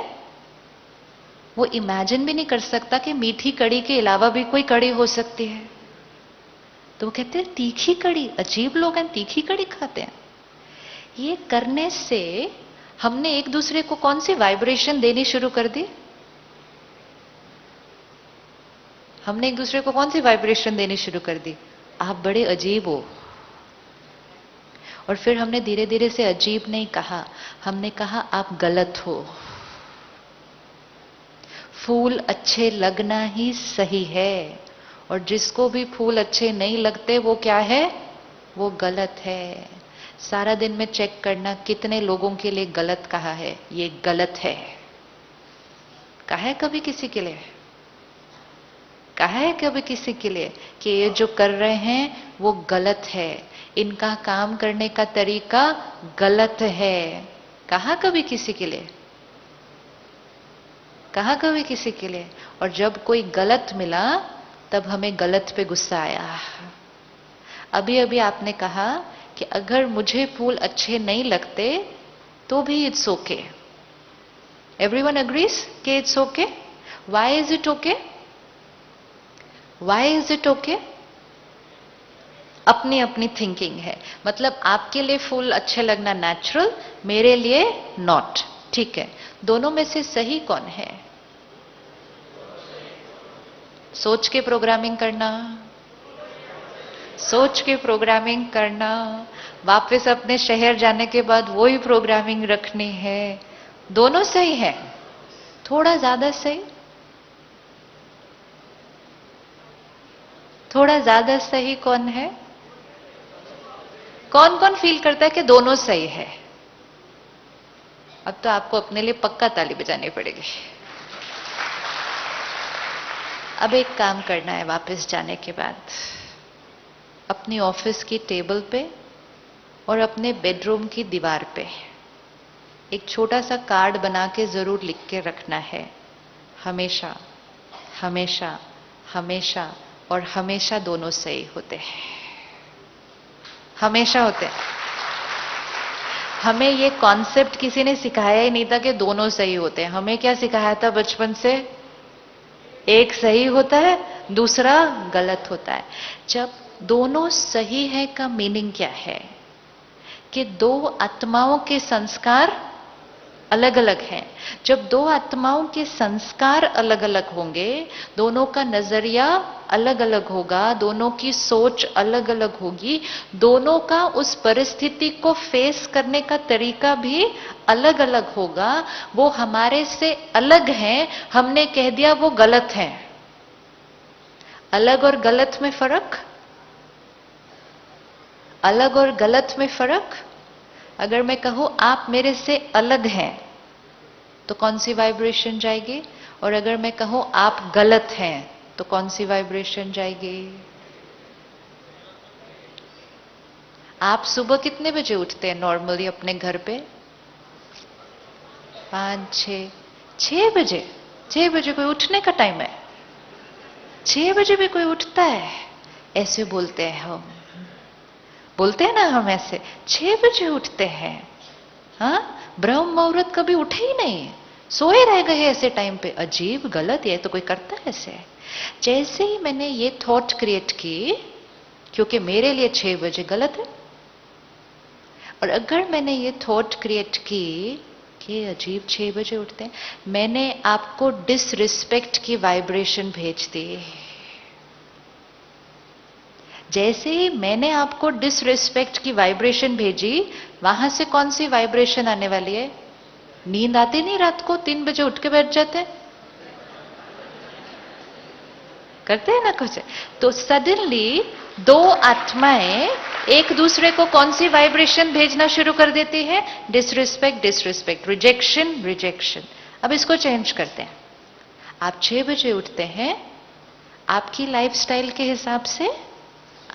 वो इमेजिन भी नहीं कर सकता कि मीठी कड़ी के अलावा भी कोई कड़ी हो सकती है। तो वो कहते हैं तीखी कड़ी, अजीब लोग हैं, तीखी कड़ी खाते हैं। ये करने से हमने एक दूसरे को कौन सी वाइब्रेशन देनी शुरू कर दी? हमने एक दूसरे को कौन सी वाइब्रेशन देनी शुरू कर दी? आप बड़े अजीब हो। और फिर हमने धीरे धीरे से अजीब नहीं कहा, हमने कहा आप गलत हो। फूल अच्छे लगना ही सही है, और जिसको भी फूल अच्छे नहीं लगते वो क्या है? वो गलत है। सारा दिन में चेक करना कितने लोगों के लिए गलत कहा है, ये गलत है। कहा है कभी किसी के लिए? कहा है कभी किसी के लिए कि ये जो कर रहे हैं वो गलत है, इनका काम करने का तरीका गलत है? कहा कभी किसी के लिए? कहा कभी किसी के लिए? और जब कोई गलत मिला तब हमें गलत पे गुस्सा आया। अभी अभी आपने कहा कि अगर मुझे फूल अच्छे नहीं लगते तो भी इट्स ओके। एवरीवन अग्रीज कि it's okay. Why is it okay? Why is it okay? अपनी अपनी थिंकिंग है। मतलब आपके लिए फूल अच्छे लगना नेचुरल, मेरे लिए नॉट। ठीक है, दोनों में से सही कौन है? सोच के प्रोग्रामिंग करना, सोच के प्रोग्रामिंग करना, वापस अपने शहर जाने के बाद वही प्रोग्रामिंग रखनी है। दोनों सही है, थोड़ा ज्यादा सही, थोड़ा ज्यादा सही कौन है? कौन कौन फील करता है कि दोनों सही है? अब तो आपको अपने लिए पक्का ताली बजानी पड़ेगी। अब एक काम करना है वापस जाने के बाद, अपनी ऑफिस की टेबल पे और अपने बेडरूम की दीवार पे एक छोटा सा कार्ड बना के जरूर लिख के रखना है, हमेशा हमेशा हमेशा और हमेशा दोनों सही होते हैं, हमेशा होते हैं। हमें ये कॉन्सेप्ट किसी ने सिखाया ही नहीं था कि दोनों सही होते हैं। हमें क्या सिखाया था बचपन से? एक सही होता है, दूसरा गलत होता है। जब दोनों सही है का मीनिंग क्या है? कि दो आत्माओं के संस्कार अलग अलग हैं। जब दो आत्माओं के संस्कार अलग अलग होंगे, दोनों का नजरिया अलग अलग होगा, दोनों की सोच अलग अलग होगी, दोनों का उस परिस्थिति को फेस करने का तरीका भी अलग अलग होगा। वो हमारे से अलग हैं, हमने कह दिया वो गलत है। अलग और गलत में फर्क, अलग और गलत में फर्क। अगर मैं कहूं आप मेरे से अलग हैं तो कौन सी वाइब्रेशन जाएगी? और अगर मैं कहूं आप गलत हैं तो कौन सी वाइब्रेशन जाएगी? आप सुबह कितने बजे उठते हैं नॉर्मली अपने घर पे? 5, 6 बजे। 6 बजे कोई उठने का टाइम है? 6 बजे भी कोई उठता है? ऐसे बोलते हैं हम, बोलते हैं ना हम ऐसे, 6 बजे उठते हैं। हाँ, ब्रह्म मुहूर्त कभी उठे ही नहीं, सोए रह गए ऐसे टाइम पे। अजीब, गलत, ये तो कोई करता है ऐसे? जैसे ही मैंने ये थॉट क्रिएट की, क्योंकि मेरे लिए 6 बजे गलत है, और अगर मैंने ये थॉट क्रिएट की कि अजीब 6 बजे उठते हैं, मैंने आपको डिसरिस्पेक्ट की वाइब्रेशन भेज दी। जैसे ही मैंने आपको डिसरिस्पेक्ट की वाइब्रेशन भेजी, वहां से कौन सी वाइब्रेशन आने वाली है? नींद आती नहीं रात को? 3 बजे उठ के बैठ जाते हैं, करते हैं ना कुछ। तो सडनली दो आत्माएं एक दूसरे को कौन सी वाइब्रेशन भेजना शुरू कर देती है? Disrespect, disrespect, rejection, rejection. अब इसको चेंज करते हैं। आप 6 बजे उठते हैं, आपकी लाइफस्टाइल के हिसाब से,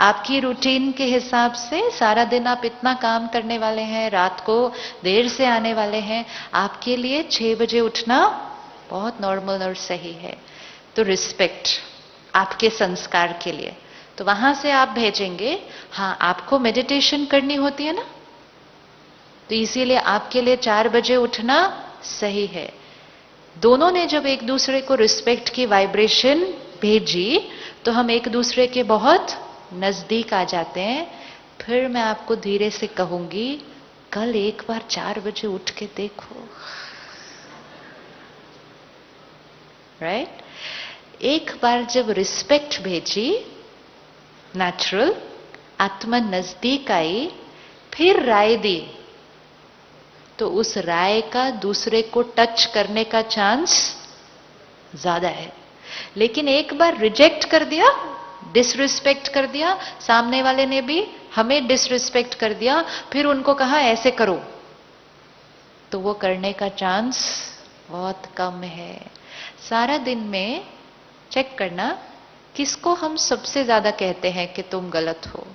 आपकी रूटीन के हिसाब से, सारा दिन आप इतना काम करने वाले हैं, रात को देर से आने वाले हैं, आपके लिए 6 बजे उठना बहुत नॉर्मल और सही है। तो रिस्पेक्ट आपके संस्कार के लिए। तो वहां से आप भेजेंगे, हाँ आपको मेडिटेशन करनी होती है ना, तो इसीलिए आपके लिए 4 बजे उठना सही है। दोनों ने जब एक दूसरे को रिस्पेक्ट की वाइब्रेशन भेजी, तो हम एक दूसरे के बहुत नजदीक आ जाते हैं। फिर मैं आपको धीरे से कहूंगी, कल एक बार 4 बजे उठ के देखो। राइट? एक बार जब रिस्पेक्ट भेजी, नेचुरल, आत्मा नजदीक आई, फिर राय दी, तो उस राय का दूसरे को टच करने का चांस ज्यादा है। लेकिन एक बार रिजेक्ट कर दिया, डिसरिस्पेक्ट कर दिया, सामने वाले ने भी हमें डिसरिस्पेक्ट कर दिया, फिर उनको कहा ऐसे करो, तो वो करने का चांस बहुत कम है। सारा दिन में चेक करना, किसको हम सबसे ज्यादा कहते हैं कि तुम गलत हो?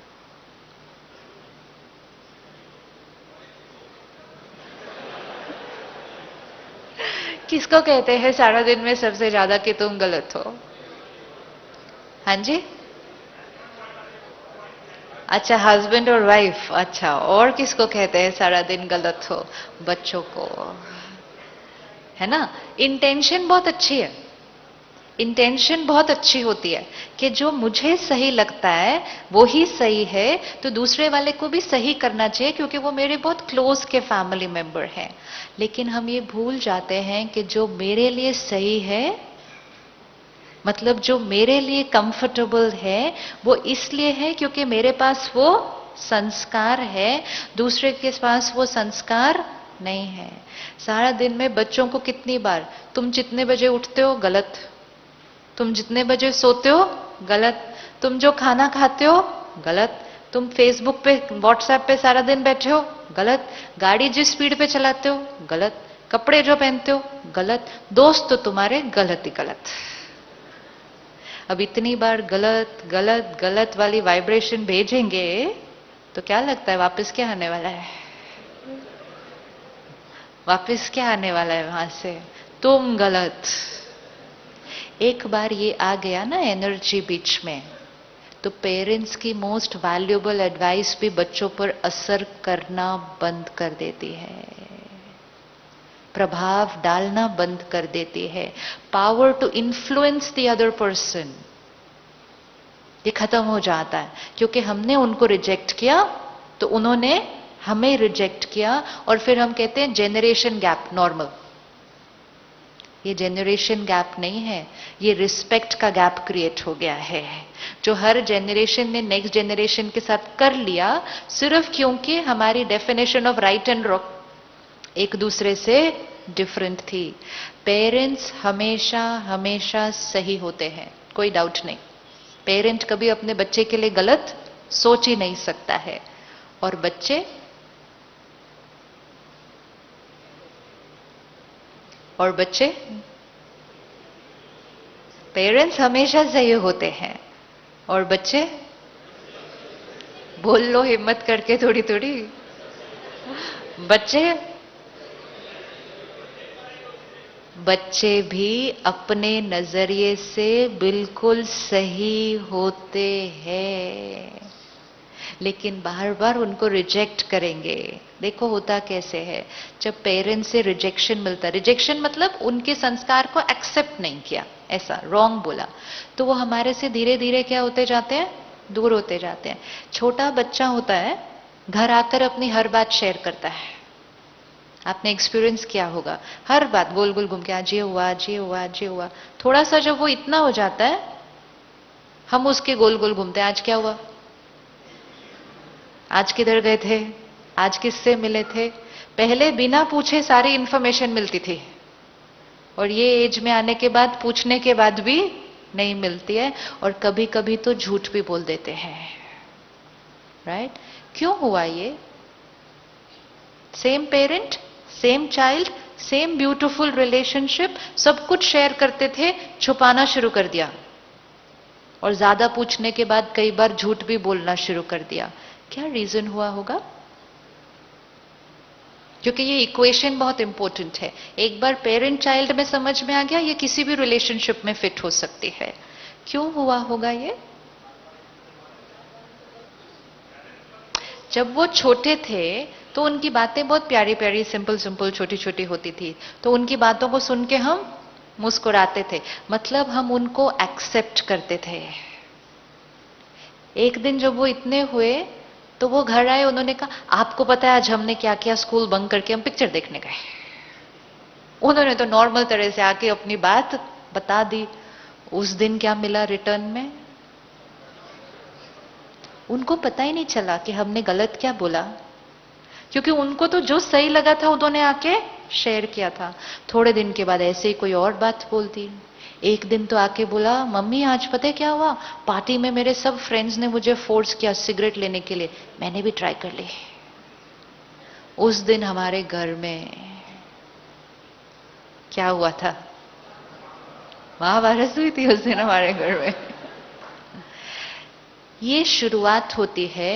किसको कहते हैं सारा दिन में सबसे ज्यादा कि तुम गलत हो? हाँ जी, अच्छा, हस्बैंड और वाइफ, अच्छा, और किसको कहते हैं सारा दिन गलत हो? बच्चों को, है ना? इंटेंशन बहुत अच्छी है, इंटेंशन बहुत अच्छी होती है कि जो मुझे सही लगता है वो ही सही है, तो दूसरे वाले को भी सही करना चाहिए क्योंकि वो मेरे बहुत क्लोज के फैमिली मेंबर हैं। लेकिन हम ये भूल जाते हैं कि जो मेरे लिए सही है, मतलब जो मेरे लिए कंफर्टेबल है, वो इसलिए है क्योंकि मेरे पास वो संस्कार है, दूसरे के पास वो संस्कार नहीं है। सारा दिन में बच्चों को कितनी बार, तुम जितने बजे उठते हो गलत, तुम जितने बजे सोते हो गलत, तुम जो खाना खाते हो गलत, तुम फेसबुक पे व्हाट्सएप पे सारा दिन बैठे हो गलत, गाड़ी जिस स्पीड पे चलाते हो गलत, कपड़े जो पहनते हो गलत, दोस्त तो तुम्हारे गलत ही गलत। अब इतनी बार गलत गलत गलत वाली वाइब्रेशन भेजेंगे तो क्या लगता है वापस क्या आने वाला है? वापस क्या आने वाला है वहां से? तुम गलत। एक बार ये आ गया ना एनर्जी बीच में, तो पेरेंट्स की मोस्ट वैल्यूएबल एडवाइस भी बच्चों पर असर करना बंद कर देती है, प्रभाव डालना बंद कर देती है। Power to influence the other person, ये खत्म हो जाता है क्योंकि हमने उनको रिजेक्ट किया तो उन्होंने हमें रिजेक्ट किया, और फिर हम कहते हैं जेनरेशन गैप नॉर्मल। ये जेनरेशन गैप नहीं है, ये रिस्पेक्ट का गैप क्रिएट हो गया है, जो हर जेनरेशन ने नेक्स्ट जेनरेशन के साथ कर लिया, सिर्फ क्योंकि हमारी definition of right and wrong एक दूसरे से डिफरेंट थी। पेरेंट्स हमेशा हमेशा सही होते हैं, कोई डाउट नहीं। पेरेंट कभी अपने बच्चे के लिए गलत सोच ही नहीं सकता है, और बच्चे पेरेंट्स हमेशा सही होते हैं और बच्चे, बोल लो हिम्मत करके थोड़ी थोड़ी, बच्चे भी अपने नजरिए से बिल्कुल सही होते हैं, लेकिन बार बार उनको रिजेक्ट करेंगे। देखो होता कैसे है, जब पेरेंट्स से रिजेक्शन मिलता है, रिजेक्शन मतलब उनके संस्कार को एक्सेप्ट नहीं किया, ऐसा रॉन्ग बोला, तो वो हमारे से धीरे धीरे क्या होते जाते हैं, दूर होते जाते हैं। छोटा बच्चा होता है, घर आकर अपनी हर बात शेयर करता है, आपने एक्सपीरियंस किया होगा, हर बात गोल गोल घूम के आज ये हुआ, आज ये हुआ, आज ये हुआ। थोड़ा सा जब वो इतना हो जाता है, हम उसके गोल गोल घूमते हैं, आज क्या हुआ, आज किधर गए थे, आज किससे मिले थे। पहले बिना पूछे सारी इंफॉर्मेशन मिलती थी, और ये एज में आने के बाद पूछने के बाद भी नहीं मिलती है, और कभी कभी तो झूठ भी बोल देते हैं, राइट? क्यों हुआ ये? Same parent, same child, same beautiful relationship, सब कुछ शेयर करते थे, छुपाना शुरू कर दिया, और ज्यादा पूछने के बाद कई बार झूठ भी बोलना शुरू कर दिया। क्या रीजन हुआ होगा? क्योंकि ये इक्वेशन बहुत इंपॉर्टेंट है। एक बार पेरेंट चाइल्ड में समझ में आ गया, ये किसी भी रिलेशनशिप में फिट हो सकती है। क्यों हुआ होगा ये? जब वो छोटे थे तो उनकी बातें बहुत प्यारी प्यारी, सिंपल सिंपल, छोटी छोटी होती थी, तो उनकी बातों को सुन के हम मुस्कुराते थे, मतलब हम उनको एक्सेप्ट करते थे। एक दिन जब वो इतने हुए तो वो घर आए, उन्होंने कहा आपको पता है आज हमने क्या किया, स्कूल बंक करके हम पिक्चर देखने गए। उन्होंने तो नॉर्मल तरह से आके अपनी बात बता दी। उस दिन क्या मिला रिटर्न में? उनको पता ही नहीं चला कि हमने गलत क्या बोला, क्योंकि उनको तो जो सही लगा था उन्होंने आके शेयर किया था। थोड़े दिन के बाद ऐसे ही कोई और बात बोल दी। एक दिन तो आके बोला मम्मी आज पता है क्या हुआ, पार्टी में मेरे सब फ्रेंड्स ने मुझे फोर्स किया सिगरेट लेने के लिए, मैंने भी ट्राई कर ली। उस दिन हमारे घर में क्या हुआ था? महाभारत हुई थी उस दिन हमारे घर में। ये शुरुआत होती है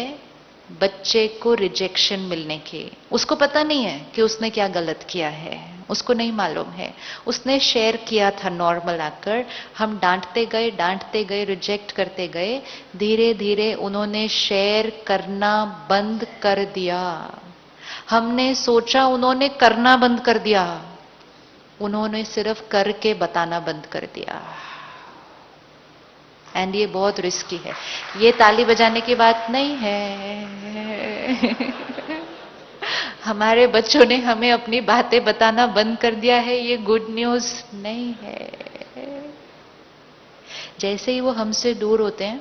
बच्चे को रिजेक्शन मिलने की। उसको पता नहीं है कि उसने क्या गलत किया है, उसको नहीं मालूम है। उसने शेयर किया था नॉर्मल आकर, हम डांटते गए, रिजेक्ट करते गए। धीरे धीरे उन्होंने शेयर करना बंद कर दिया। हमने सोचा उन्होंने करना बंद कर दिया, उन्होंने सिर्फ करके बताना बंद कर दिया। एंड ये बहुत रिस्की है। ये ताली बजाने की बात नहीं है। हमारे बच्चों ने हमें अपनी बातें बताना बंद कर दिया है, ये गुड न्यूज नहीं है। जैसे ही वो हमसे दूर होते हैं,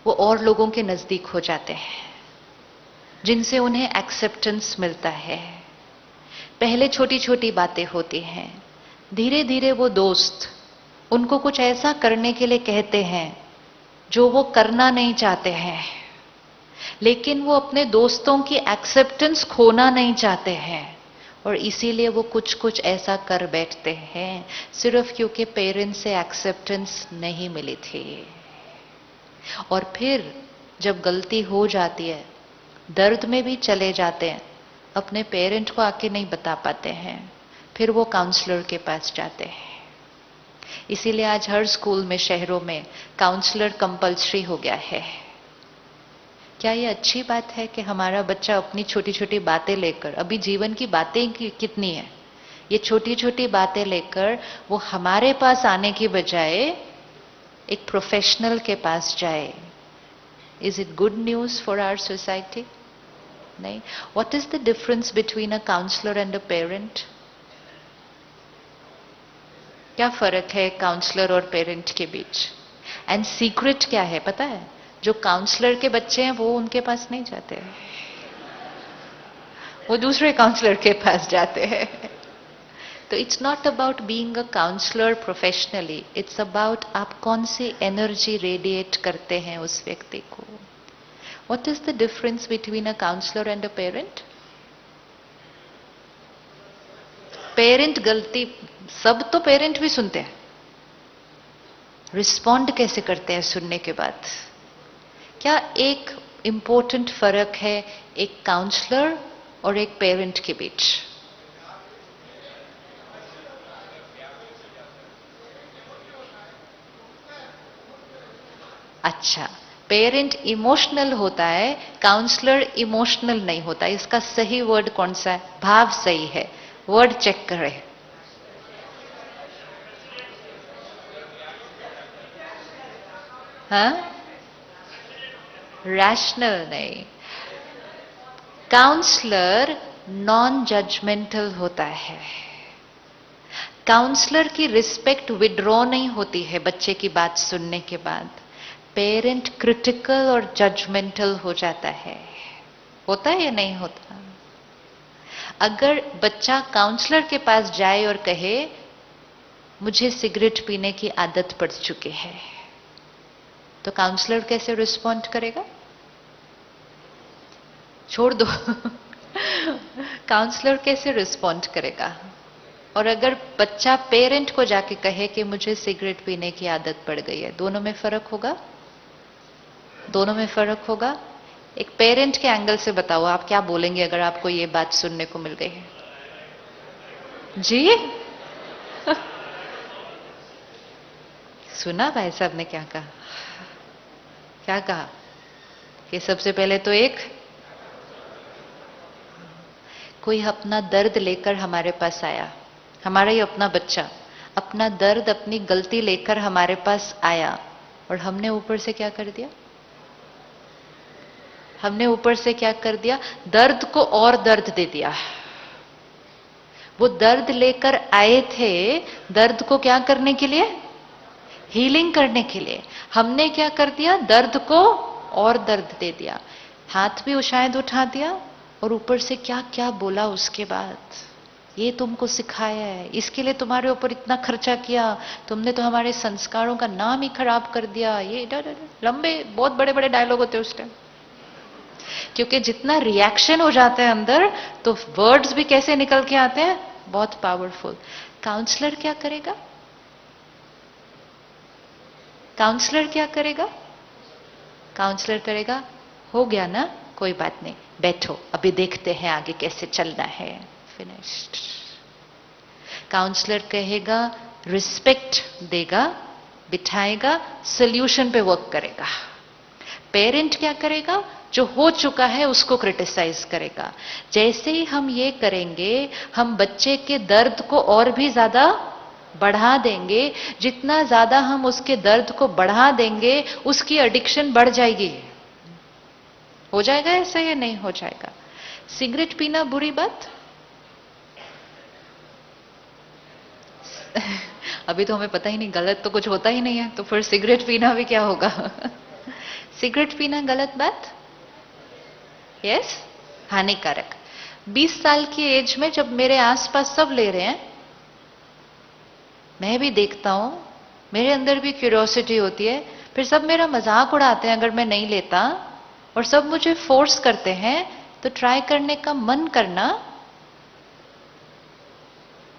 वो और लोगों के नजदीक हो जाते हैं जिनसे उन्हें एक्सेप्टेंस मिलता है। पहले छोटी छोटी बातें होती हैं, धीरे धीरे वो दोस्त उनको कुछ ऐसा करने के लिए कहते हैं जो वो करना नहीं चाहते हैं, लेकिन वो अपने दोस्तों की एक्सेप्टेंस खोना नहीं चाहते हैं, और इसीलिए वो कुछ कुछ ऐसा कर बैठते हैं सिर्फ क्योंकि पेरेंट्स से एक्सेप्टेंस नहीं मिली थी। और फिर जब गलती हो जाती है, दर्द में भी चले जाते हैं, अपने पेरेंट को आके नहीं बता पाते हैं, फिर वो काउंसलर के पास जाते हैं। इसीलिए आज हर स्कूल में, शहरों में काउंसलर कंपल्सरी हो गया है। क्या ये अच्छी बात है कि हमारा बच्चा अपनी छोटी छोटी बातें लेकर, अभी जीवन की बातें कितनी है, ये छोटी छोटी बातें लेकर वो हमारे पास आने की बजाय एक प्रोफेशनल के पास जाए? Is it good news for our society? नहीं। What is the difference between a counsellor and a parent? क्या फर्क है काउंसलर और पेरेंट के बीच? एंड सीक्रेट क्या है पता है? जो काउंसलर के बच्चे हैं वो उनके पास नहीं जाते हैं, वो दूसरे काउंसलर के पास जाते हैं। तो it's not about being a counsellor professionally, it's about आप कौन सी एनर्जी रेडिएट करते हैं उस व्यक्ति को। What is the difference between a counsellor and a parent? Parent गलती, सब तो पेरेंट भी सुनते हैं, रिस्पॉन्ड कैसे करते हैं सुनने के बाद? क्या एक इंपॉर्टेंट फर्क है एक काउंसलर और एक पेरेंट के बीच? अच्छा, पेरेंट इमोशनल होता है, काउंसलर इमोशनल नहीं होता। इसका सही वर्ड कौन सा है? भाव सही है, वर्ड चेक करें। हाँ, रैशनल नहीं। काउंसलर नॉन जजमेंटल होता है। काउंसलर की रिस्पेक्ट विड्रॉ नहीं होती है बच्चे की बात सुनने के बाद। पेरेंट क्रिटिकल और जजमेंटल हो जाता है। होता है या नहीं होता? अगर बच्चा काउंसलर के पास जाए और कहे मुझे सिगरेट पीने की आदत पड़ चुकी है, तो काउंसलर कैसे रिस्पॉन्ड करेगा? छोड़ दो। काउंसलर कैसे रिस्पॉन्ड करेगा? और अगर बच्चा पेरेंट को जाके कहे कि मुझे सिगरेट पीने की आदत पड़ गई है, दोनों में फर्क होगा? दोनों में फर्क होगा। एक पेरेंट के एंगल से बताओ, आप क्या बोलेंगे अगर आपको ये बात सुनने को मिल गई है? जी? सुना भाई साहब ने क्या कहा? क्या कहा? कि सबसे पहले तो एक कोई अपना दर्द लेकर हमारे पास आया, हमारा ही अपना बच्चा अपना दर्द, अपनी गलती लेकर हमारे पास आया, और हमने ऊपर से क्या कर दिया? हमने ऊपर से क्या कर दिया? दर्द को और दर्द दे दिया। वो दर्द लेकर आए थे, दर्द को क्या करने के लिए? हीलिंग करने के लिए। हमने क्या कर दिया? दर्द को और दर्द दे दिया। हाथ भी शायद उठा दिया, और ऊपर से क्या क्या बोला उसके बाद। ये तुमको सिखाया है, इसके लिए तुम्हारे ऊपर इतना खर्चा किया, तुमने तो हमारे संस्कारों का नाम ही खराब कर दिया। ये लंबे बहुत बड़े बड़े डायलॉग होते हैं उस टाइम। क्योंकि जितना रिएक्शन हो जाता है अंदर, तो वर्ड्स भी कैसे निकल के आते हैं, बहुत पावरफुल। काउंसलर क्या करेगा? काउंसलर क्या करेगा? काउंसलर करेगा, हो गया ना, कोई बात नहीं, बैठो, अभी देखते हैं आगे कैसे चलना है। फिनिश्ड। काउंसलर कहेगा, रिस्पेक्ट देगा, बिठाएगा, सोल्यूशन पे वर्क करेगा। पेरेंट क्या करेगा? जो हो चुका है उसको क्रिटिसाइज करेगा। जैसे ही हम ये करेंगे, हम बच्चे के दर्द को और भी ज्यादा बढ़ा देंगे। जितना ज्यादा हम उसके दर्द को बढ़ा देंगे, उसकी एडिक्शन बढ़ जाएगी। हो जाएगा ऐसा या नहीं हो जाएगा? सिगरेट पीना बुरी बात? अभी तो हमें पता ही नहीं, गलत तो कुछ होता ही नहीं है, तो फिर सिगरेट पीना भी क्या होगा? सिगरेट पीना गलत बात? यस, हानिकारक। 20 साल की एज में जब मेरे आसपास सब ले रहे हैं, मैं भी देखता हूं, मेरे अंदर भी क्यूरियोसिटी होती है, फिर सब मेरा मजाक उड़ाते हैं अगर मैं नहीं लेता, और सब मुझे फोर्स करते हैं, तो ट्राई करने का मन करना,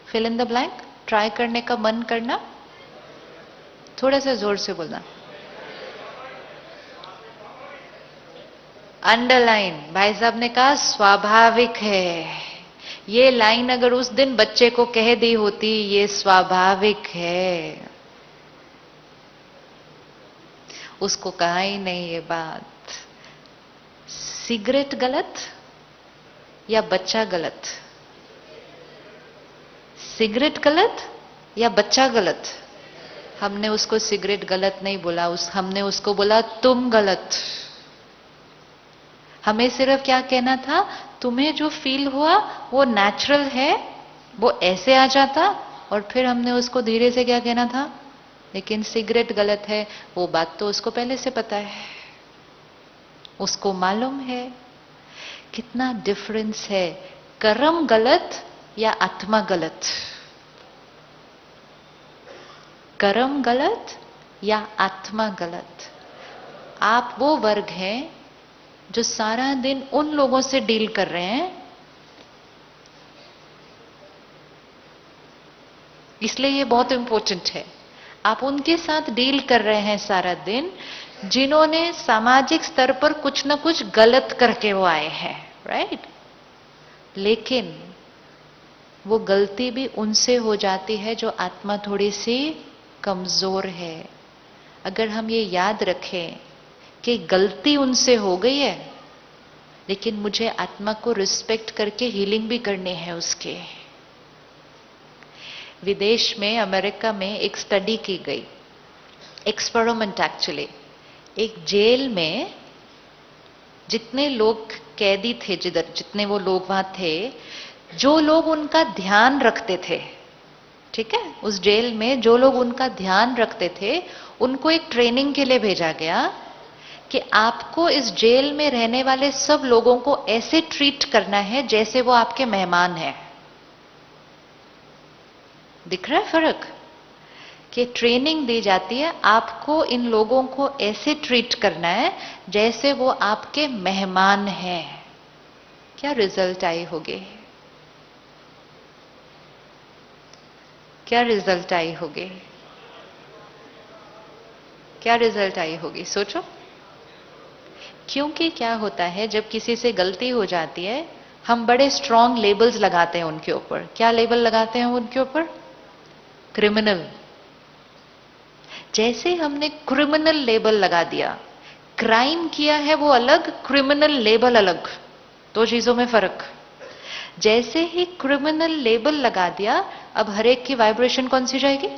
fill in the blank, try करने का मन करना, थोड़ा सा जोर से बोलना। अंडरलाइन, भाई साहब ने कहा स्वाभाविक है। ये लाइन अगर उस दिन बच्चे को कह दी होती, ये स्वाभाविक है, उसको कहा ही नहीं ये बात। सिगरेट गलत या बच्चा गलत? सिगरेट गलत या बच्चा गलत? हमने उसको सिगरेट गलत नहीं बोला, हमने उसको बोला तुम गलत। हमें सिर्फ क्या कहना था? तुम्हें जो फील हुआ वो नेचुरल है, वो ऐसे आ जाता, और फिर हमने उसको धीरे से क्या कहना था? लेकिन सिगरेट गलत है, वो बात तो उसको पहले से पता है, उसको मालूम है। कितना डिफरेंस है, कर्म गलत या आत्मा गलत? कर्म गलत या आत्मा गलत? आप वो वर्ग हैं जो सारा दिन उन लोगों से डील कर रहे हैं, इसलिए ये बहुत इंपॉर्टेंट है। आप उनके साथ डील कर रहे हैं सारा दिन, जिन्होंने सामाजिक स्तर पर कुछ ना कुछ गलत करके वो आए हैं, राइट? लेकिन वो गलती भी उनसे हो जाती है जो आत्मा थोड़ी सी कमजोर है। अगर हम ये याद रखें कि गलती उनसे हो गई है, लेकिन मुझे आत्मा को रिस्पेक्ट करके हीलिंग भी करनी है उसके। विदेश में, अमेरिका में एक स्टडी की गई, एक्सपेरिमेंट एक्चुअली। एक जेल में जितने लोग कैदी थे, जितने वो लोग वहां थे, जो लोग उनका ध्यान रखते थे, ठीक है, उस जेल में जो लोग उनका ध्यान रखते थे, उनको एक ट्रेनिंग के लिए भेजा गया कि आपको इस जेल में रहने वाले सब लोगों को ऐसे ट्रीट करना है जैसे वो आपके मेहमान हैं। दिख रहा है फर्क? कि ट्रेनिंग दी जाती है, आपको इन लोगों को ऐसे ट्रीट करना है जैसे वो आपके मेहमान हैं। क्या रिजल्ट आई होगी? क्या रिजल्ट आई होगी? क्या रिजल्ट आई होगी? सोचो। क्योंकि क्या होता है, जब किसी से गलती हो जाती है, हम बड़े स्ट्रॉन्ग लेबल्स लगाते हैं उनके ऊपर। क्या लेबल लगाते हैं उनके ऊपर? क्रिमिनल। जैसे हमने क्रिमिनल लेबल लगा दिया, क्राइम किया है वो अलग, क्रिमिनल लेबल अलग, दो चीजों में फर्क। जैसे ही क्रिमिनल लेबल लगा दिया, अब हर एक की वाइब्रेशन कौन सी जाएगी?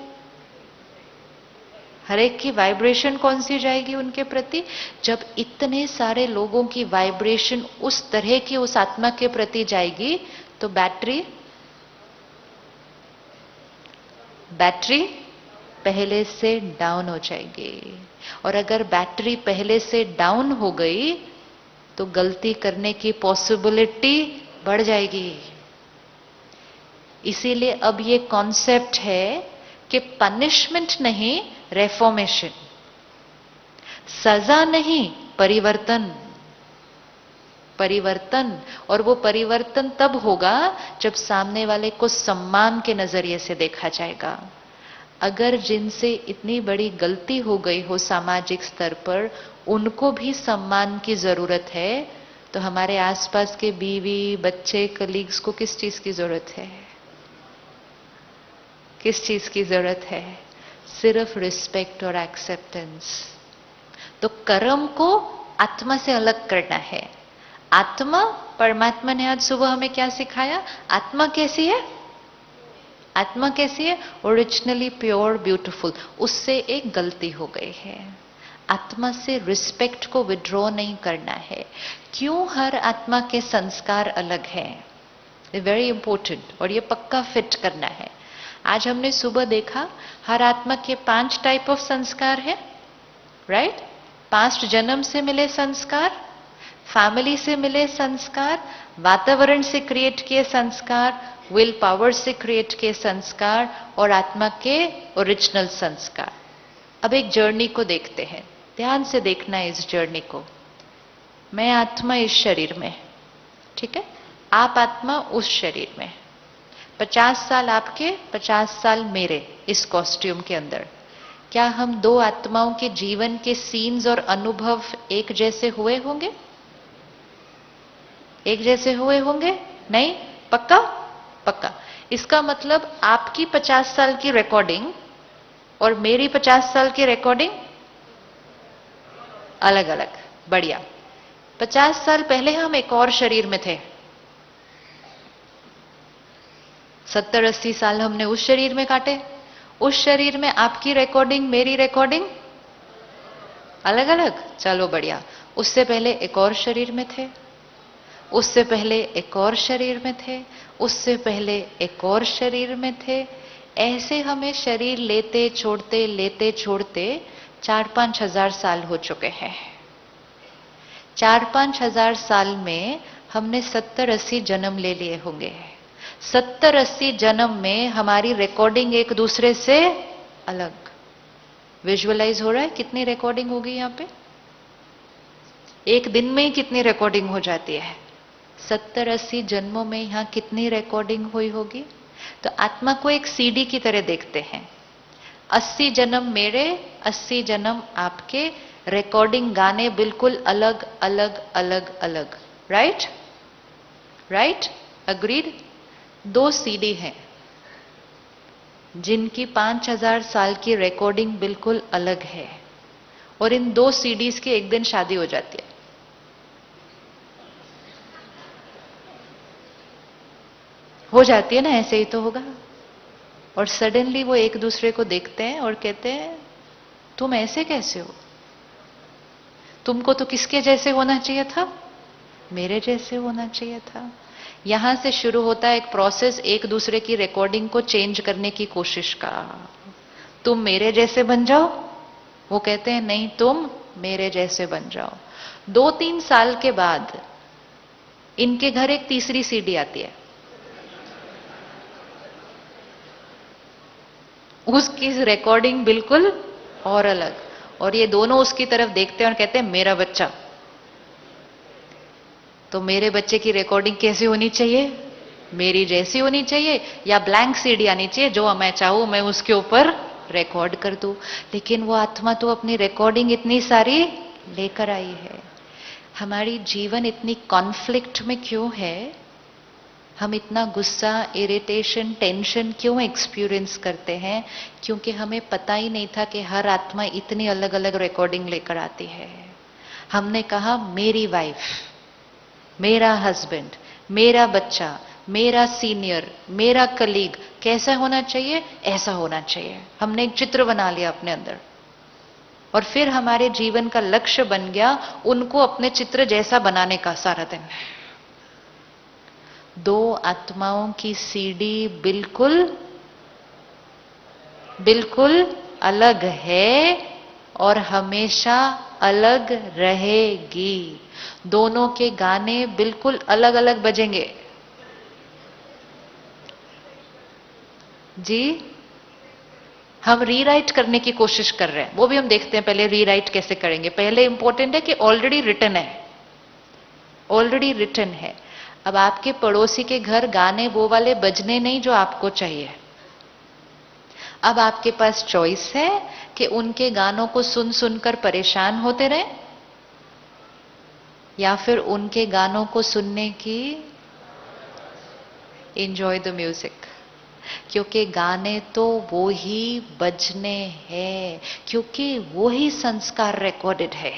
हर एक की वाइब्रेशन कौन सी जाएगी उनके प्रति? जब इतने सारे लोगों की वाइब्रेशन उस तरह की उस आत्मा के प्रति जाएगी, तो बैटरी पहले से डाउन हो जाएगी। और अगर बैटरी पहले से डाउन हो गई, तो गलती करने की पॉसिबिलिटी बढ़ जाएगी। इसीलिए अब ये कॉन्सेप्ट है कि पनिशमेंट नहीं, रेफॉर्मेशन। सजा नहीं, परिवर्तन। परिवर्तन, और वो परिवर्तन तब होगा जब सामने वाले को सम्मान के नजरिए से देखा जाएगा। अगर जिनसे इतनी बड़ी गलती हो गई हो सामाजिक स्तर पर, उनको भी सम्मान की जरूरत है, तो हमारे आसपास के बीवी, बच्चे, कलीग्स को किस चीज की जरूरत है? किस चीज की जरूरत है? सिर्फ रिस्पेक्ट और एक्सेप्टेंस। तो कर्म को आत्मा से अलग करना है। आत्मा, परमात्मा ने आज सुबह हमें क्या सिखाया? आत्मा कैसी है? आत्मा कैसी है? Originally pure beautiful. उससे एक गलती हो गई है। आत्मा से रिस्पेक्ट को विड्रॉ नहीं करना है। क्यों? हर आत्मा के संस्कार अलग हैं, वेरी इंपॉर्टेंट, और ये पक्का फिट करना है। आज हमने सुबह देखा हर आत्मा के 5 टाइप ऑफ संस्कार है, राइट? 5 जन्म से मिले संस्कार, फैमिली से मिले संस्कार, वातावरण से क्रिएट किए संस्कार, विल पावर से क्रिएट किए संस्कार, और आत्मा के ओरिजिनल संस्कार। अब एक जर्नी को देखते हैं, ध्यान से देखना है इस जर्नी को। मैं आत्मा इस शरीर में, ठीक है? आप आत्मा उस शरीर में। 50 साल आपके, 50 साल मेरे, इस कॉस्ट्यूम के अंदर। क्या हम 2 आत्माओं के जीवन के सीन्स और अनुभव एक जैसे हुए होंगे? एक जैसे हुए होंगे? नहीं? पक्का? पक्का। इसका मतलब आपकी 50 साल की रिकॉर्डिंग और मेरी 50 साल की रिकॉर्डिंग अलग अलग। बढ़िया। 50 साल पहले हम एक और शरीर में थे, 70-80 साल हमने उस शरीर में काटे। उस शरीर में आपकी रिकॉर्डिंग, मेरी रिकॉर्डिंग अलग अलग। चलो बढ़िया। उससे पहले एक और शरीर में थे, उससे पहले एक और शरीर में थे, उससे पहले एक और शरीर में थे। ऐसे हमें शरीर लेते छोड़ते 4-5 हजार साल हो चुके हैं। 4-5 हजार साल में हमने 70-80 जन्म ले लिए होंगे। 70-80 जन्म में हमारी रिकॉर्डिंग एक दूसरे से अलग। विजुअलाइज हो रहा है कितनी रिकॉर्डिंग होगी यहां पे? एक दिन में ही कितनी रिकॉर्डिंग हो जाती है? 70-80 जन्मों में यहां कितनी रिकॉर्डिंग हुई होगी? तो आत्मा को एक सीडी की तरह देखते हैं। 80 जन्म मेरे, 80 जन्म आपके, रिकॉर्डिंग गाने बिल्कुल अलग अलग अलग अलग। राइट? राइट? अग्रीड? 2 सीडी हैं जिनकी 5000 साल की रिकॉर्डिंग बिल्कुल अलग है, और इन 2 सीडीज की एक दिन शादी हो जाती है। हो जाती है ना? ऐसे ही तो होगा। और सडनली वो एक दूसरे को देखते हैं और कहते हैं तुम ऐसे कैसे हो? तुमको तो किसके जैसे होना चाहिए था? मेरे जैसे होना चाहिए था। यहां से शुरू होता है एक प्रोसेस एक दूसरे की रिकॉर्डिंग को चेंज करने की कोशिश का। तुम मेरे जैसे बन जाओ, वो कहते हैं नहीं तुम मेरे जैसे बन जाओ। 2-3 साल के बाद इनके घर एक तीसरी सीडी आती है, उसकी रिकॉर्डिंग बिल्कुल और अलग, और ये दोनों उसकी तरफ देखते हैं और कहते हैं मेरा बच्चा। तो मेरे बच्चे की रिकॉर्डिंग कैसी होनी चाहिए? मेरी जैसी होनी चाहिए, या ब्लैंक सीडी आनी चाहिए जो मैं चाहूं मैं उसके ऊपर रिकॉर्ड कर दूं। लेकिन वो आत्मा तो अपनी रिकॉर्डिंग इतनी सारी लेकर आई है। हमारी जीवन इतनी कॉन्फ्लिक्ट में क्यों है? हम इतना गुस्सा, इरिटेशन, टेंशन क्यों एक्सपीरियंस करते हैं? क्योंकि हमें पता ही नहीं था कि हर आत्मा इतनी अलग अलग रिकॉर्डिंग लेकर आती है। हमने कहा मेरी वाइफ, मेरा हस्बैंड, मेरा बच्चा, मेरा सीनियर, मेरा कलीग कैसा होना चाहिए? ऐसा होना चाहिए। हमने एक चित्र बना लिया अपने अंदर, और फिर हमारे जीवन का लक्ष्य बन गया उनको अपने चित्र जैसा बनाने का सारा दिन। 2 आत्माओं की सीडी बिल्कुल बिल्कुल अलग है और हमेशा अलग रहेगी। दोनों के गाने बिल्कुल अलग अलग बजेंगे। जी, हम रीराइट करने की कोशिश कर रहे हैं, वो भी हम देखते हैं पहले रीराइट कैसे करेंगे। पहले इंपॉर्टेंट है कि ऑलरेडी रिटन है, ऑलरेडी रिटन है। अब आपके पड़ोसी के घर गाने वो वाले बजने नहीं जो आपको चाहिए। अब आपके पास चॉइस है कि उनके गानों को सुन सुनकर परेशान होते रहे, या फिर उनके गानों को सुनने की एंजॉय द म्यूजिक। क्योंकि गाने तो वो ही बजने हैं, क्योंकि वो ही संस्कार रिकॉर्डेड है।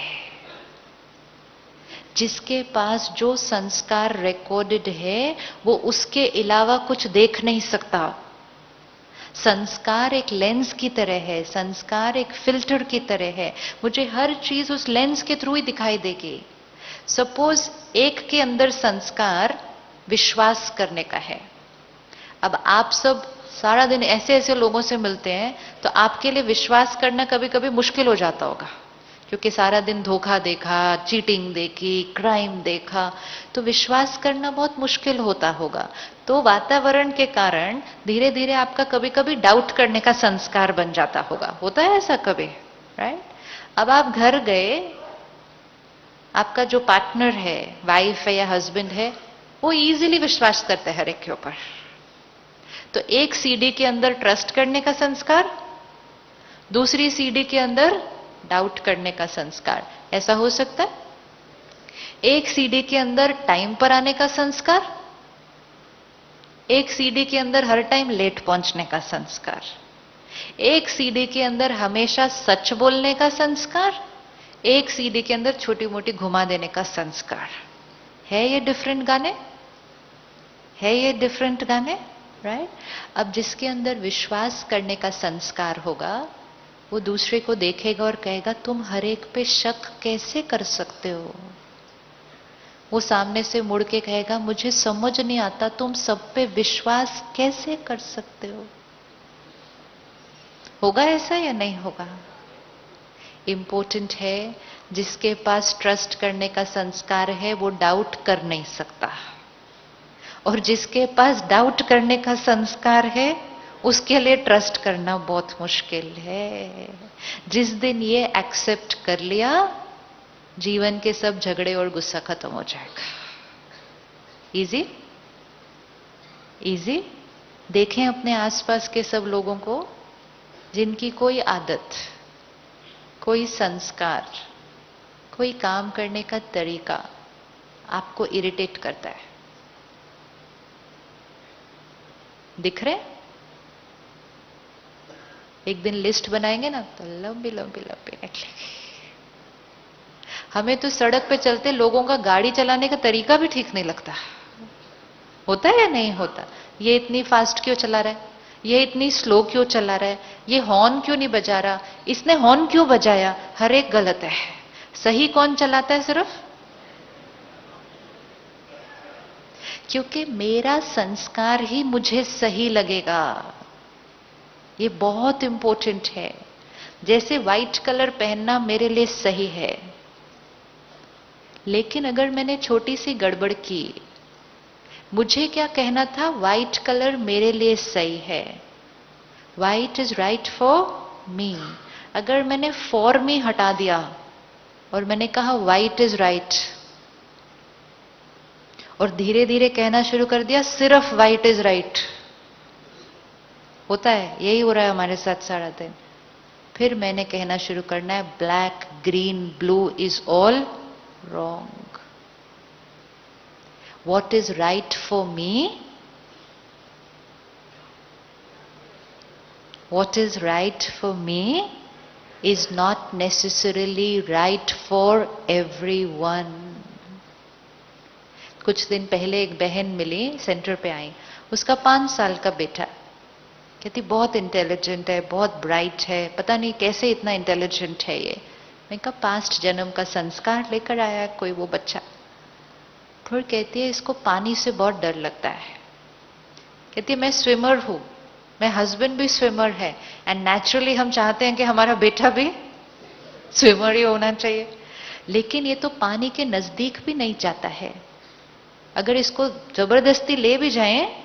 जिसके पास जो संस्कार रिकॉर्डेड है वो उसके अलावा कुछ देख नहीं सकता। संस्कार एक लेंस की तरह है, संस्कार एक फिल्टर की तरह है। मुझे हर चीज उस लेंस के थ्रू ही दिखाई देगी। सपोज एक के अंदर संस्कार विश्वास करने का है। अब आप सब सारा दिन ऐसे ऐसे लोगों से मिलते हैं, तो आपके लिए विश्वास करना कभी कभी मुश्किल हो जाता होगा, क्योंकि सारा दिन धोखा देखा, चीटिंग देखी, क्राइम देखा, तो विश्वास करना बहुत मुश्किल होता होगा। तो वातावरण के कारण धीरे धीरे आपका कभी कभी डाउट करने का संस्कार बन जाता होगा। होता है ऐसा कभी, राइट? अब आप घर गए, आपका जो पार्टनर है, वाइफ है या हस्बैंड है, वो इजीली विश्वास करते हैं हर एक के ऊपर। तो एक सीडी के अंदर ट्रस्ट करने का संस्कार, दूसरी सीडी के अंदर डाउट करने का संस्कार। ऐसा हो सकता है? एक सीडी के अंदर टाइम पर आने का संस्कार, एक सीडी के अंदर हर टाइम लेट पहुंचने का संस्कार, एक सीडी के अंदर हमेशा सच बोलने का संस्कार, एक सीडी के अंदर छोटी मोटी घुमा देने का संस्कार। है ये डिफरेंट गाने? है ये डिफरेंट गाने? राइट? अब जिसके अंदर विश्वास करने का संस्कार होगा, वो दूसरे को देखेगा और कहेगा तुम हर एक पे शक कैसे कर सकते हो? वो सामने से मुड़ के कहेगा मुझे समझ नहीं आता तुम सब पे विश्वास कैसे कर सकते हो? होगा ऐसा या नहीं होगा? इंपॉर्टेंट है, जिसके पास ट्रस्ट करने का संस्कार है वो डाउट कर नहीं सकता, और जिसके पास डाउट करने का संस्कार है उसके लिए ट्रस्ट करना बहुत मुश्किल है। जिस दिन ये एक्सेप्ट कर लिया, जीवन के सब झगड़े और गुस्सा खत्म हो जाएगा। इजी? इजी? देखें अपने आसपास के सब लोगों को जिनकी कोई आदत, कोई संस्कार, कोई काम करने का तरीका आपको इरिटेट करता है। दिख रहे? एक दिन लिस्ट बनाएंगे ना तो लंबी लंबी लंबी निकलेगी। हमें तो सड़क पे चलते लोगों का गाड़ी चलाने का तरीका भी ठीक नहीं लगता। होता है या नहीं होता? ये इतनी फास्ट क्यों चला रहा है, ये इतनी स्लो क्यों चला रहा है, ये हॉर्न क्यों नहीं बजा रहा, इसने हॉर्न क्यों बजाया? हर एक गलत है। सही कौन चलाता है सिर्फ? क्योंकि मेरा संस्कार ही मुझे सही लगेगा। ये बहुत इंपॉर्टेंट है। जैसे व्हाइट कलर पहनना मेरे लिए सही है, लेकिन अगर मैंने छोटी सी गड़बड़ की, मुझे क्या कहना था? व्हाइट कलर मेरे लिए सही है, white is right for me. अगर मैंने फॉर मी हटा दिया और मैंने कहा व्हाइट इज राइट, और धीरे धीरे कहना शुरू कर दिया सिर्फ व्हाइट इज राइट, होता है, यही हो रहा है हमारे साथ सारा दिन। फिर मैंने कहना शुरू करना है black, green, blue is all wrong. What is right for me, what is right for me is not necessarily right for everyone. कुछ दिन पहले एक बहन मिली, सेंटर पे आई, उसका 5 साल का बेटा, कहती बहुत इंटेलिजेंट है, बहुत ब्राइट है, पता नहीं कैसे इतना इंटेलिजेंट है ये। मैं कहा पास्ट जन्म का संस्कार लेकर आया है कोई वो बच्चा। फिर कहती है इसको पानी से बहुत डर लगता है। कहती है मैं स्विमर हूं, मैं हस्बैंड भी स्विमर है, एंड नेचुरली हम चाहते हैं कि हमारा बेटा भी स्विमर ही होना चाहिए, लेकिन ये तो पानी के नजदीक भी नहीं जाता है। अगर इसको जबरदस्ती ले भी जाएं,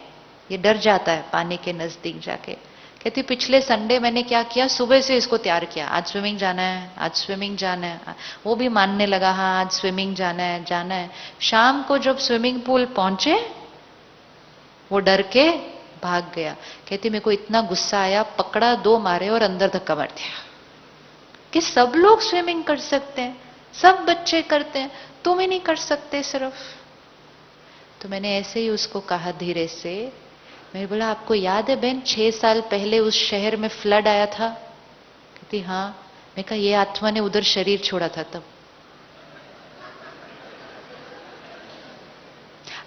ये डर जाता है पानी के नजदीक जाके। कहती पिछले संडे मैंने क्या किया, सुबह से इसको तैयार किया, आज स्विमिंग जाना है, आज स्विमिंग जाना है। वो भी मानने लगा, हाँ आज स्विमिंग जाना है, जाना है। शाम को जब स्विमिंग पूल पहुंचे, वो डर के भाग गया। कहती मेरे को इतना गुस्सा आया, पकड़ा, 2 मारे और अंदर धक्का मार दिया कि सब लोग स्विमिंग कर सकते हैं, सब बच्चे करते हैं, तुम ही नहीं कर सकते सिर्फ। तो मैंने ऐसे ही उसको कहा धीरे से मैं बोला आपको याद है बहन 6 साल पहले उस शहर में फ्लड आया था? कहती हाँ। मैं कहा ये आत्मा ने उधर शरीर छोड़ा था तब।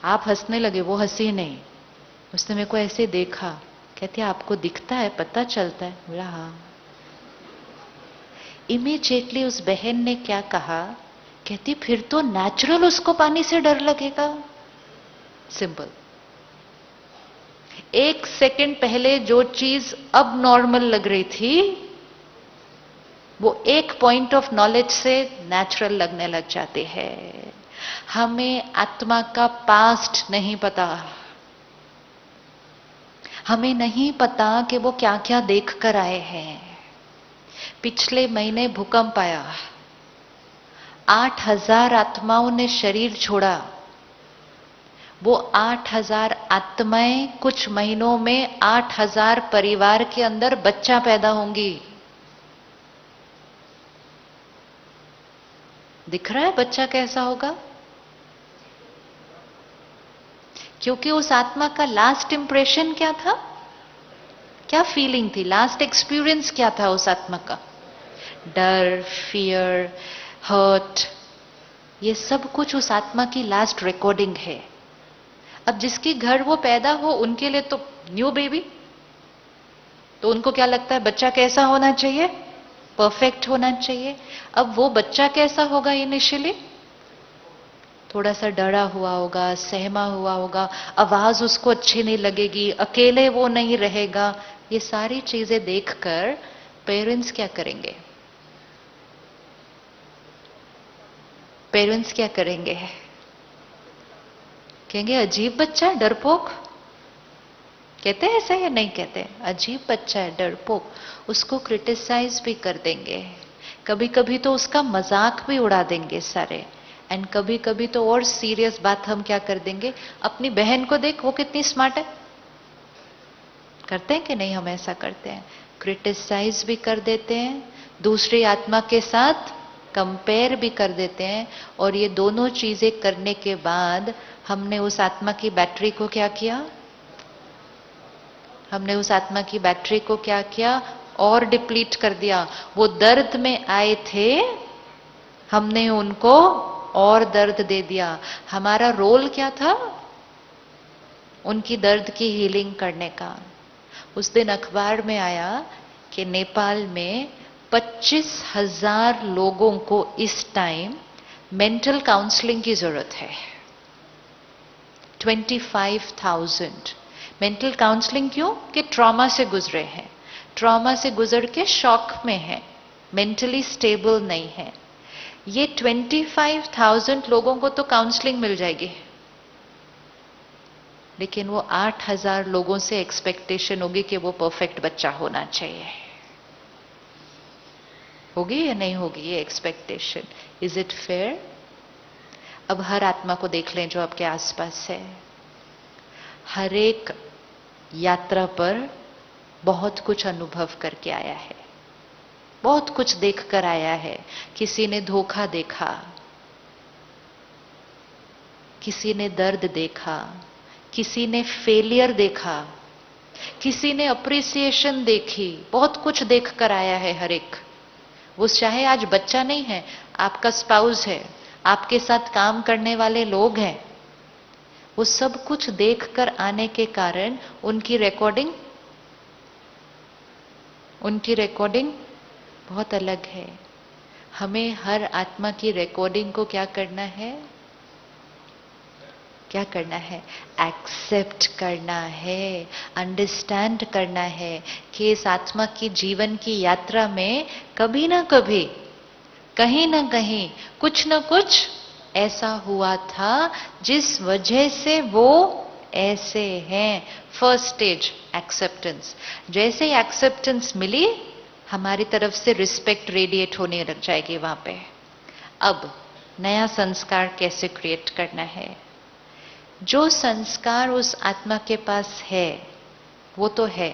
आप हंसने लगे, वो हंसी नहीं। उसने मेरे को ऐसे देखा, कहती आपको दिखता है, पता चलता है? बोला हाँ। इमीडिएटली उस बहन ने क्या कहा, कहती फिर तो नेचुरल उसको पानी से डर लगेगा। सिंपल। 1 सेकंड पहले जो चीज अब नॉर्मल लग रही थी, वो एक पॉइंट ऑफ नॉलेज से नेचुरल लगने लग जाती है। हमें आत्मा का पास्ट नहीं पता। हमें नहीं पता कि वो क्या क्या देख कर आए हैं। पिछले महीने भूकंप आया, 8000 आत्माओं ने शरीर छोड़ा। वो 8000 आत्माएं कुछ महीनों में 8000 परिवार के अंदर बच्चा पैदा होंगी। दिख रहा है बच्चा कैसा होगा? क्योंकि उस आत्मा का लास्ट इंप्रेशन क्या था, क्या फीलिंग थी, लास्ट एक्सपीरियंस क्या था उस आत्मा का? डर, फियर, हर्ट, ये सब कुछ उस आत्मा की लास्ट रिकॉर्डिंग है। अब जिसके घर वो पैदा हो, उनके लिए तो न्यू बेबी, तो उनको क्या लगता है बच्चा कैसा होना चाहिए? परफेक्ट होना चाहिए। अब वो बच्चा कैसा होगा इनिशियली? थोड़ा सा डरा हुआ होगा, सहमा हुआ होगा, आवाज उसको अच्छी नहीं लगेगी, अकेले वो नहीं रहेगा। ये सारी चीजें देखकर पेरेंट्स क्या करेंगे? पेरेंट्स क्या करेंगे? कहेंगे अजीब बच्चा है, डरपोक। कहते हैं ऐसा या नहीं कहते? अजीब बच्चा है, डरपोक। उसको क्रिटिसाइज भी कर देंगे, कभी कभी तो उसका मजाक भी उड़ा देंगे सारे। एंड कभी कभी तो और सीरियस बात हम क्या कर देंगे, अपनी बहन को देख वो कितनी स्मार्ट है। करते हैं कि नहीं? हम ऐसा करते हैं, क्रिटिसाइज भी कर देते हैं, दूसरी आत्मा के साथ कंपेयर भी कर देते हैं। और ये दोनों चीजें करने के बाद हमने उस आत्मा की बैटरी को क्या किया? हमने उस आत्मा की बैटरी को क्या किया? और डिप्लीट कर दिया। वो दर्द में आए थे, हमने उनको और दर्द दे दिया। हमारा रोल क्या था? उनकी दर्द की हीलिंग करने का। उस दिन अखबार में आया कि नेपाल में 25,000 लोगों को इस टाइम मेंटल काउंसलिंग की जरूरत है। 25,000 मेंटल काउंसलिंग। क्यों? कि ट्रॉमा से गुजरे हैं, ट्रॉमा से गुजर के शॉक में है, मेंटली स्टेबल नहीं है। ये 25,000 लोगों को तो काउंसलिंग मिल जाएगी, लेकिन वो 8,000 लोगों से एक्सपेक्टेशन होगी कि वो परफेक्ट बच्चा होना चाहिए। होगी या नहीं होगी ये एक्सपेक्टेशन? Is it fair? अब हर आत्मा को देख लें जो आपके आसपास है। हर एक यात्रा पर बहुत कुछ अनुभव करके आया है, बहुत कुछ देख कर आया है। किसी ने धोखा देखा, किसी ने दर्द देखा, किसी ने फेलियर देखा, किसी ने अप्रिसिएशन देखी, बहुत कुछ देख कर आया है हर एक। वो चाहे आज बच्चा नहीं है, आपका स्पाउस है, आपके साथ काम करने वाले लोग हैं, वो सब कुछ देख कर आने के कारण उनकी रिकॉर्डिंग बहुत अलग है। हमें हर आत्मा की रिकॉर्डिंग को क्या करना है? क्या करना है? एक्सेप्ट करना है, अंडरस्टैंड करना है कि इस आत्मा की जीवन की यात्रा में कभी ना कभी, कहीं ना कहीं, कुछ ना कुछ ऐसा हुआ था जिस वजह से वो ऐसे हैं। First stage acceptance. जैसे ही एक्सेप्टेंस मिली, हमारी तरफ से रिस्पेक्ट रेडिएट होने लग जाएगी वहां पे। अब नया संस्कार कैसे क्रिएट करना है? जो संस्कार उस आत्मा के पास है वो तो है,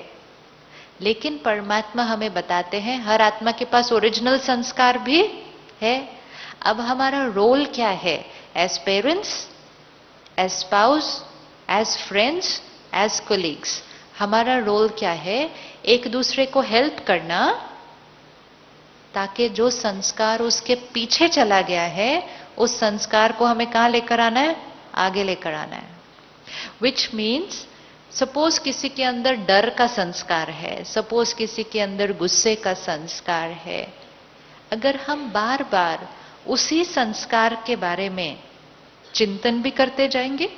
लेकिन परमात्मा हमें बताते हैं हर आत्मा के पास ओरिजिनल संस्कार भी है। अब हमारा रोल क्या है? As parents, as spouse, as friends, as colleagues हमारा रोल क्या है? एक दूसरे को हेल्प करना, ताकि जो संस्कार उसके पीछे चला गया है उस संस्कार को हमें कहां लेकर आना है? आगे लेकर आना है। विच मीन्स सपोज किसी के अंदर डर का संस्कार है, सपोज किसी के अंदर गुस्से का संस्कार है, अगर हम बार बार उसी संस्कार के बारे में चिंतन भी करते जाएंगे,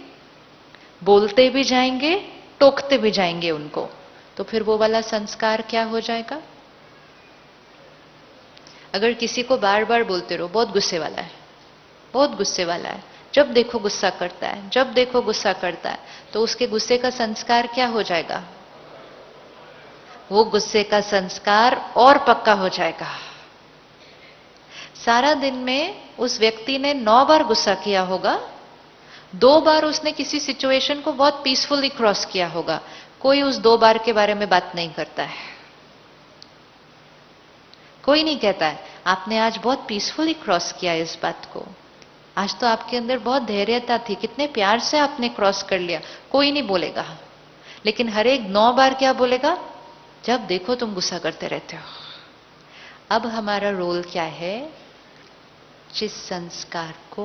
बोलते भी जाएंगे, टोकते भी जाएंगे उनको, तो फिर वो वाला संस्कार क्या हो जाएगा? अगर किसी को बार बार बोलते रहो बहुत गुस्से वाला है, बहुत गुस्से वाला है, जब देखो गुस्सा करता है, जब देखो गुस्सा करता है, तो उसके गुस्से का संस्कार क्या हो जाएगा? वो गुस्से का संस्कार और पक्का हो जाएगा। सारा दिन में उस व्यक्ति ने 9 बार गुस्सा किया होगा, 2 बार उसने किसी सिचुएशन को बहुत पीसफुली क्रॉस किया होगा, कोई उस 2 बार के बारे में बात नहीं करता है। कोई नहीं कहता है आपने आज बहुत पीसफुली क्रॉस किया इस बात को, आज तो आपके अंदर बहुत धैर्यता थी, कितने प्यार से आपने क्रॉस कर लिया। कोई नहीं बोलेगा, लेकिन हर एक 9 बार क्या बोलेगा? जब देखो तुम गुस्सा करते रहते हो। अब हमारा रोल क्या है? जिस संस्कार को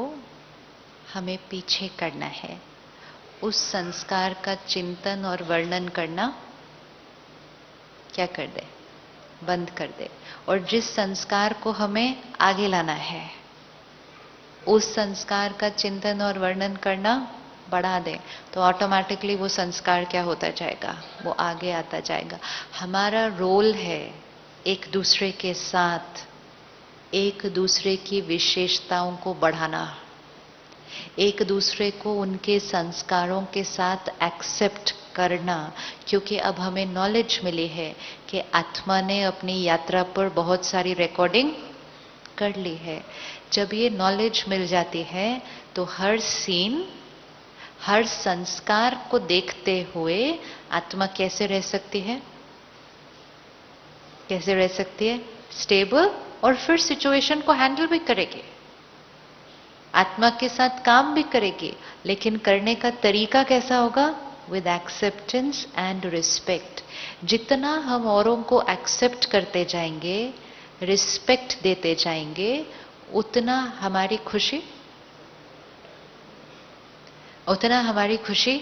हमें पीछे करना है उस संस्कार का चिंतन और वर्णन करना क्या कर दे? बंद कर दे। और जिस संस्कार को हमें आगे लाना है उस संस्कार का चिंतन और वर्णन करना बढ़ा दे, तो ऑटोमेटिकली वो संस्कार क्या होता जाएगा? वो आगे आता जाएगा। हमारा रोल है एक दूसरे के साथ एक दूसरे की विशेषताओं को बढ़ाना, एक दूसरे को उनके संस्कारों के साथ एक्सेप्ट करना, क्योंकि अब हमें नॉलेज मिली है कि आत्मा ने अपनी यात्रा पर बहुत सारी रिकॉर्डिंग कर ली है। जब ये नॉलेज मिल जाती है तो हर सीन, हर संस्कार को देखते हुए आत्मा कैसे रह सकती है? कैसे रह सकती है? स्टेबल, और फिर सिचुएशन को हैंडल भी करेगी, आत्मा के साथ काम भी करेगी, लेकिन करने का तरीका कैसा होगा? With acceptance and respect. जितना हम औरों को एक्सेप्ट करते जाएंगे, रिस्पेक्ट देते जाएंगे, उतना हमारी खुशी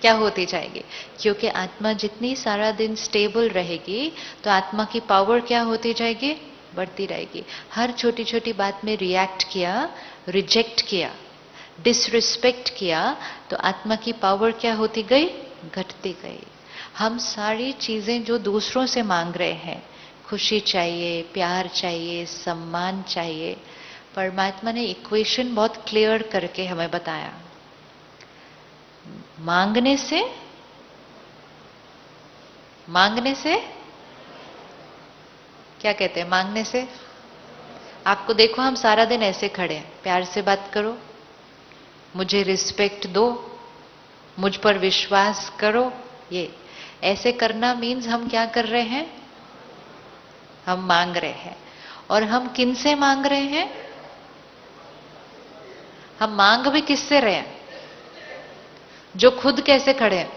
क्या होती जाएगी? क्योंकि आत्मा जितनी सारा दिन स्टेबल रहेगी तो आत्मा की पावर क्या होती जाएगी? बढ़ती रहेगी। हर छोटी छोटी बात में रिएक्ट किया, रिजेक्ट किया, डिसरिस्पेक्ट किया, तो आत्मा की पावर क्या होती गई? घटती गई। हम सारी चीजें जो दूसरों से मांग रहे हैं, खुशी चाहिए, प्यार चाहिए, सम्मान चाहिए, परमात्मा ने इक्वेशन बहुत क्लियर करके हमें बताया। मांगने से क्या कहते हैं? मांगने से आपको देखो, हम सारा दिन ऐसे खड़े हैं, प्यार से बात करो, मुझे रिस्पेक्ट दो, मुझ पर विश्वास करो। ये ऐसे करना मीन्स हम क्या कर रहे हैं? हम मांग रहे हैं। और हम किन से मांग रहे हैं? हम मांग भी किससे रहे हैं? जो खुद कैसे खड़े हैं?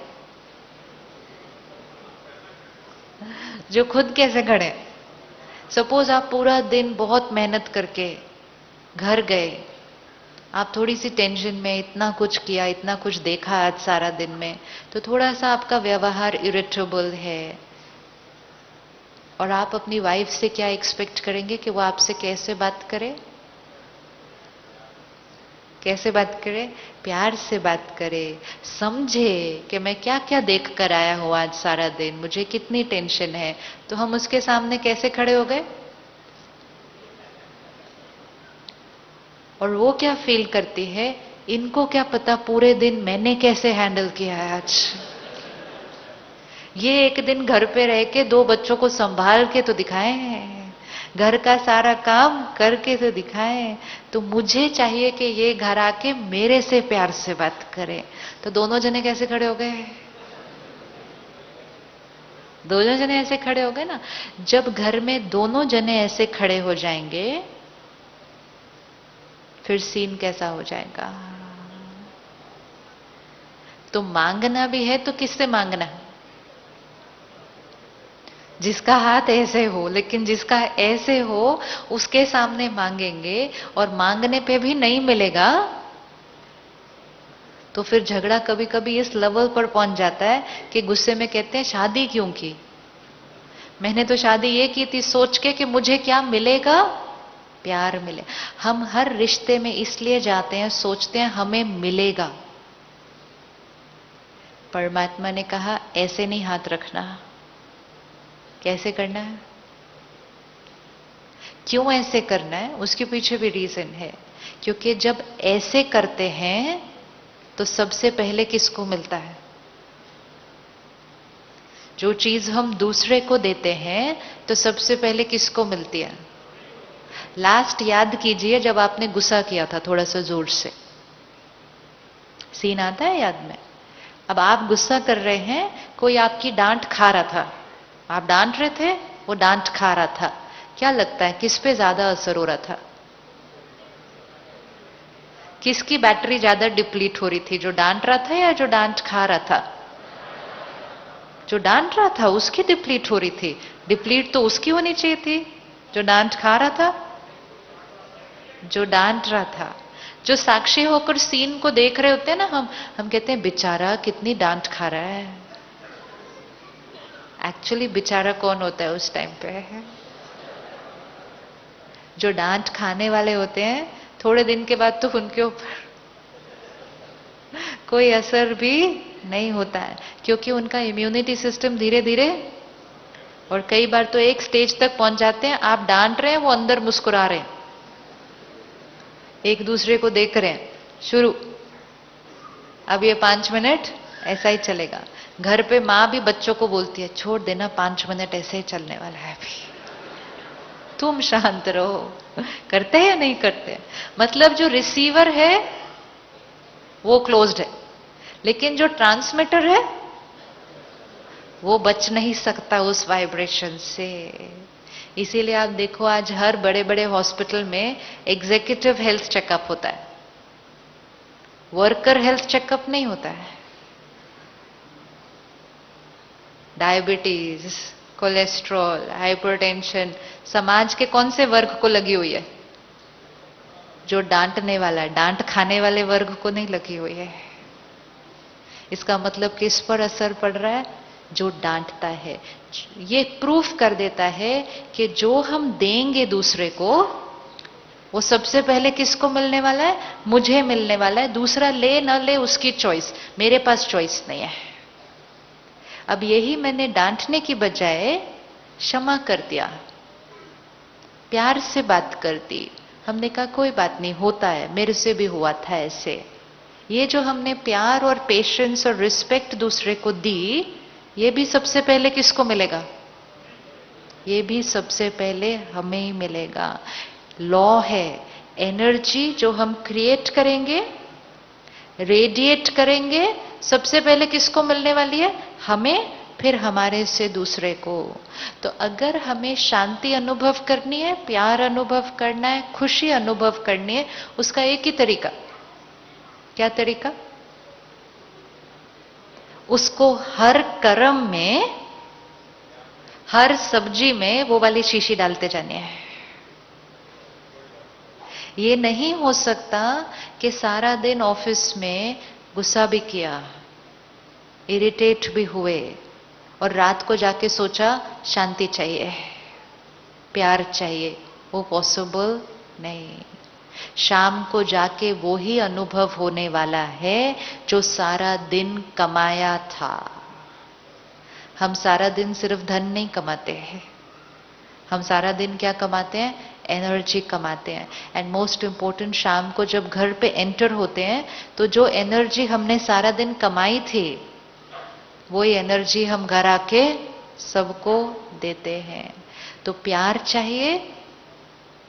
जो खुद कैसे खड़े हैं? सपोज आप पूरा दिन बहुत मेहनत करके घर गए, आप थोड़ी सी टेंशन में, इतना कुछ किया, इतना कुछ देखा आज सारा दिन में, तो थोड़ा सा आपका व्यवहार इरिटेबल है, और आप अपनी वाइफ से क्या एक्सपेक्ट करेंगे कि वो आपसे कैसे बात करे? कैसे बात करे? प्यार से बात करे, समझे कि मैं क्या क्या देख कर आया हूं आज सारा दिन, मुझे कितनी टेंशन है। तो हम उसके सामने कैसे खड़े हो गए? और वो क्या फील करती है? इनको क्या पता पूरे दिन मैंने कैसे हैंडल किया है आज। ये एक दिन घर पे रह के 2 बच्चों को संभाल के तो दिखाए, घर का सारा काम करके तो दिखाए, तो मुझे चाहिए कि ये घर आके मेरे से प्यार से बात करे। तो दोनों जने कैसे खड़े हो गए? दोनों जने ऐसे खड़े हो गए ना। जब घर में दोनों जने ऐसे खड़े हो जाएंगे, फिर सीन कैसा हो जाएगा? तो मांगना भी है तो किससे मांगना? जिसका हाथ ऐसे हो, लेकिन जिसका ऐसे हो उसके सामने मांगेंगे और मांगने पे भी नहीं मिलेगा तो फिर झगड़ा कभी कभी इस लेवल पर पहुंच जाता है कि गुस्से में कहते हैं शादी क्यों की? मैंने तो शादी ये की थी सोच के कि मुझे क्या मिलेगा, प्यार मिले। हम हर रिश्ते में इसलिए जाते हैं, सोचते हैं हमें मिलेगा। परमात्मा ने कहा ऐसे नहीं हाथ रखना। कैसे करना है? क्यों ऐसे करना है? उसके पीछे भी रीजन है। क्योंकि जब ऐसे करते हैं तो सबसे पहले किसको मिलता है? जो चीज हम दूसरे को देते हैं तो सबसे पहले किसको मिलती है? लास्ट याद कीजिए जब आपने गुस्सा किया था थोड़ा सा जोर से, सीन आता है याद में? अब आप गुस्सा कर रहे हैं, कोई आपकी डांट खा रहा था, आप डांट रहे थे, वो डांट खा रहा था। क्या लगता है किस पे ज्यादा असर हो रहा था? किसकी बैटरी ज्यादा डिप्लीट हो रही थी, जो डांट रहा था या जो डांट खा रहा था? जो डांट रहा था उसकी डिप्लीट हो रही थी। डिप्लीट तो उसकी होनी चाहिए थी जो डांट खा रहा था। जो डांट रहा था, जो साक्षी होकर सीन को देख रहे होते हैं ना, हम कहते हैं बेचारा कितनी डांट खा रहा है। एक्चुअली बेचारा कौन होता है उस टाइम पे? जो डांट खाने वाले होते हैं, थोड़े दिन के बाद तो उनके ऊपर कोई असर भी नहीं होता है, क्योंकि उनका इम्यूनिटी सिस्टम धीरे धीरे, और कई बार तो एक स्टेज तक पहुंच जाते हैं, आप डांट रहे हैं वो अंदर मुस्कुरा रहे हैं, एक दूसरे को देख रहे हैं। शुरू, अब ये 5 मिनट ऐसा ही चलेगा। घर पे माँ भी बच्चों को बोलती है छोड़ देना, 5 मिनट ऐसे ही चलने वाला है अभी, तुम शांत रहो। करते हैं या नहीं करते? मतलब जो रिसीवर है वो क्लोज्ड है, लेकिन जो ट्रांसमीटर है वो बच नहीं सकता उस वाइब्रेशन से। इसीलिए आप देखो आज हर बड़े बड़े हॉस्पिटल में एग्जीक्यूटिव हेल्थ चेकअप होता है, वर्कर हेल्थ चेकअप नहीं होता है। डायबिटीज, कोलेस्ट्रॉल, हाइपरटेंशन समाज के कौन से वर्ग को लगी हुई है? जो डांटने वाला, डांट खाने वाले वर्ग को नहीं लगी हुई है। इसका मतलब किस पर असर पड़ रहा है? जो डांटता है। ये प्रूफ कर देता है कि जो हम देंगे दूसरे को वो सबसे पहले किसको मिलने वाला है? मुझे मिलने वाला है। दूसरा ले न ले उसकी चॉइस, मेरे पास चॉइस नहीं है। अब यही मैंने डांटने की बजाय क्षमा कर दिया, प्यार से बात कर दी। हमने कहा कोई बात नहीं, होता है, मेरे से भी हुआ था ऐसे। ये जो हमने प्यार और पेशेंस और रिस्पेक्ट दूसरे को दी, ये भी सबसे पहले किसको मिलेगा? ये भी सबसे पहले हमें ही मिलेगा। लॉ है, एनर्जी जो हम क्रिएट करेंगे, रेडिएट करेंगे, सबसे पहले किसको मिलने वाली है? हमें, फिर हमारे से दूसरे को। तो अगर हमें शांति अनुभव करनी है, प्यार अनुभव करना है, खुशी अनुभव करनी है, उसका एक ही तरीका, क्या तरीका? उसको हर कर्म में, हर सब्जी में वो वाली शीशी डालते जाने हैं। ये नहीं हो सकता कि सारा दिन ऑफिस में गुस्सा भी किया, इरिटेट भी हुए, और रात को जाके सोचा शांति चाहिए, प्यार चाहिए। वो पॉसिबल नहीं। शाम को जाके वो ही अनुभव होने वाला है जो सारा दिन कमाया था। हम सारा दिन सिर्फ धन नहीं कमाते हैं, हम सारा दिन क्या कमाते हैं? एनर्जी कमाते हैं। एंड मोस्ट इंपॉर्टेंट, शाम को जब घर पे एंटर होते हैं तो जो एनर्जी हमने सारा दिन कमाई थी वही एनर्जी हम घर आके सबको देते हैं। तो प्यार चाहिए,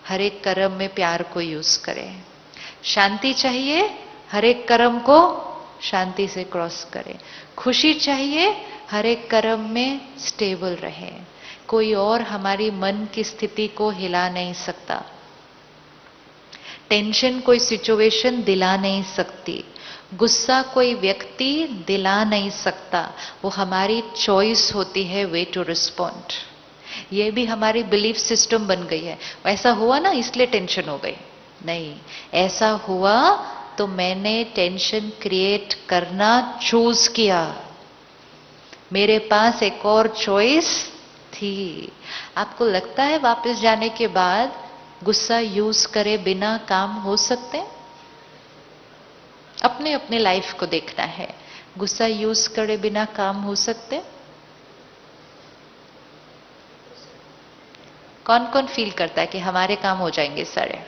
हर एक कर्म में प्यार को यूज करें। शांति चाहिए, हर एक कर्म को शांति से क्रॉस करें। खुशी चाहिए, हर एक कर्म में स्टेबल रहे। कोई और हमारी मन की स्थिति को हिला नहीं सकता। टेंशन कोई सिचुएशन दिला नहीं सकती, गुस्सा कोई व्यक्ति दिला नहीं सकता, वो हमारी चॉइस होती है वे टू रिस्पॉन्ड। ये भी हमारी बिलीफ सिस्टम बन गई है, ऐसा हुआ ना इसलिए टेंशन हो गई, नहीं, ऐसा हुआ तो मैंने टेंशन क्रिएट करना चूज किया, मेरे पास एक और चॉइस थी। आपको लगता है वापस जाने के बाद गुस्सा यूज करे बिना काम हो सकते हैं? अपने अपने लाइफ को देखना है, गुस्सा यूज करे बिना काम हो सकते? कौन कौन फील करता है कि हमारे काम हो जाएंगे सारे?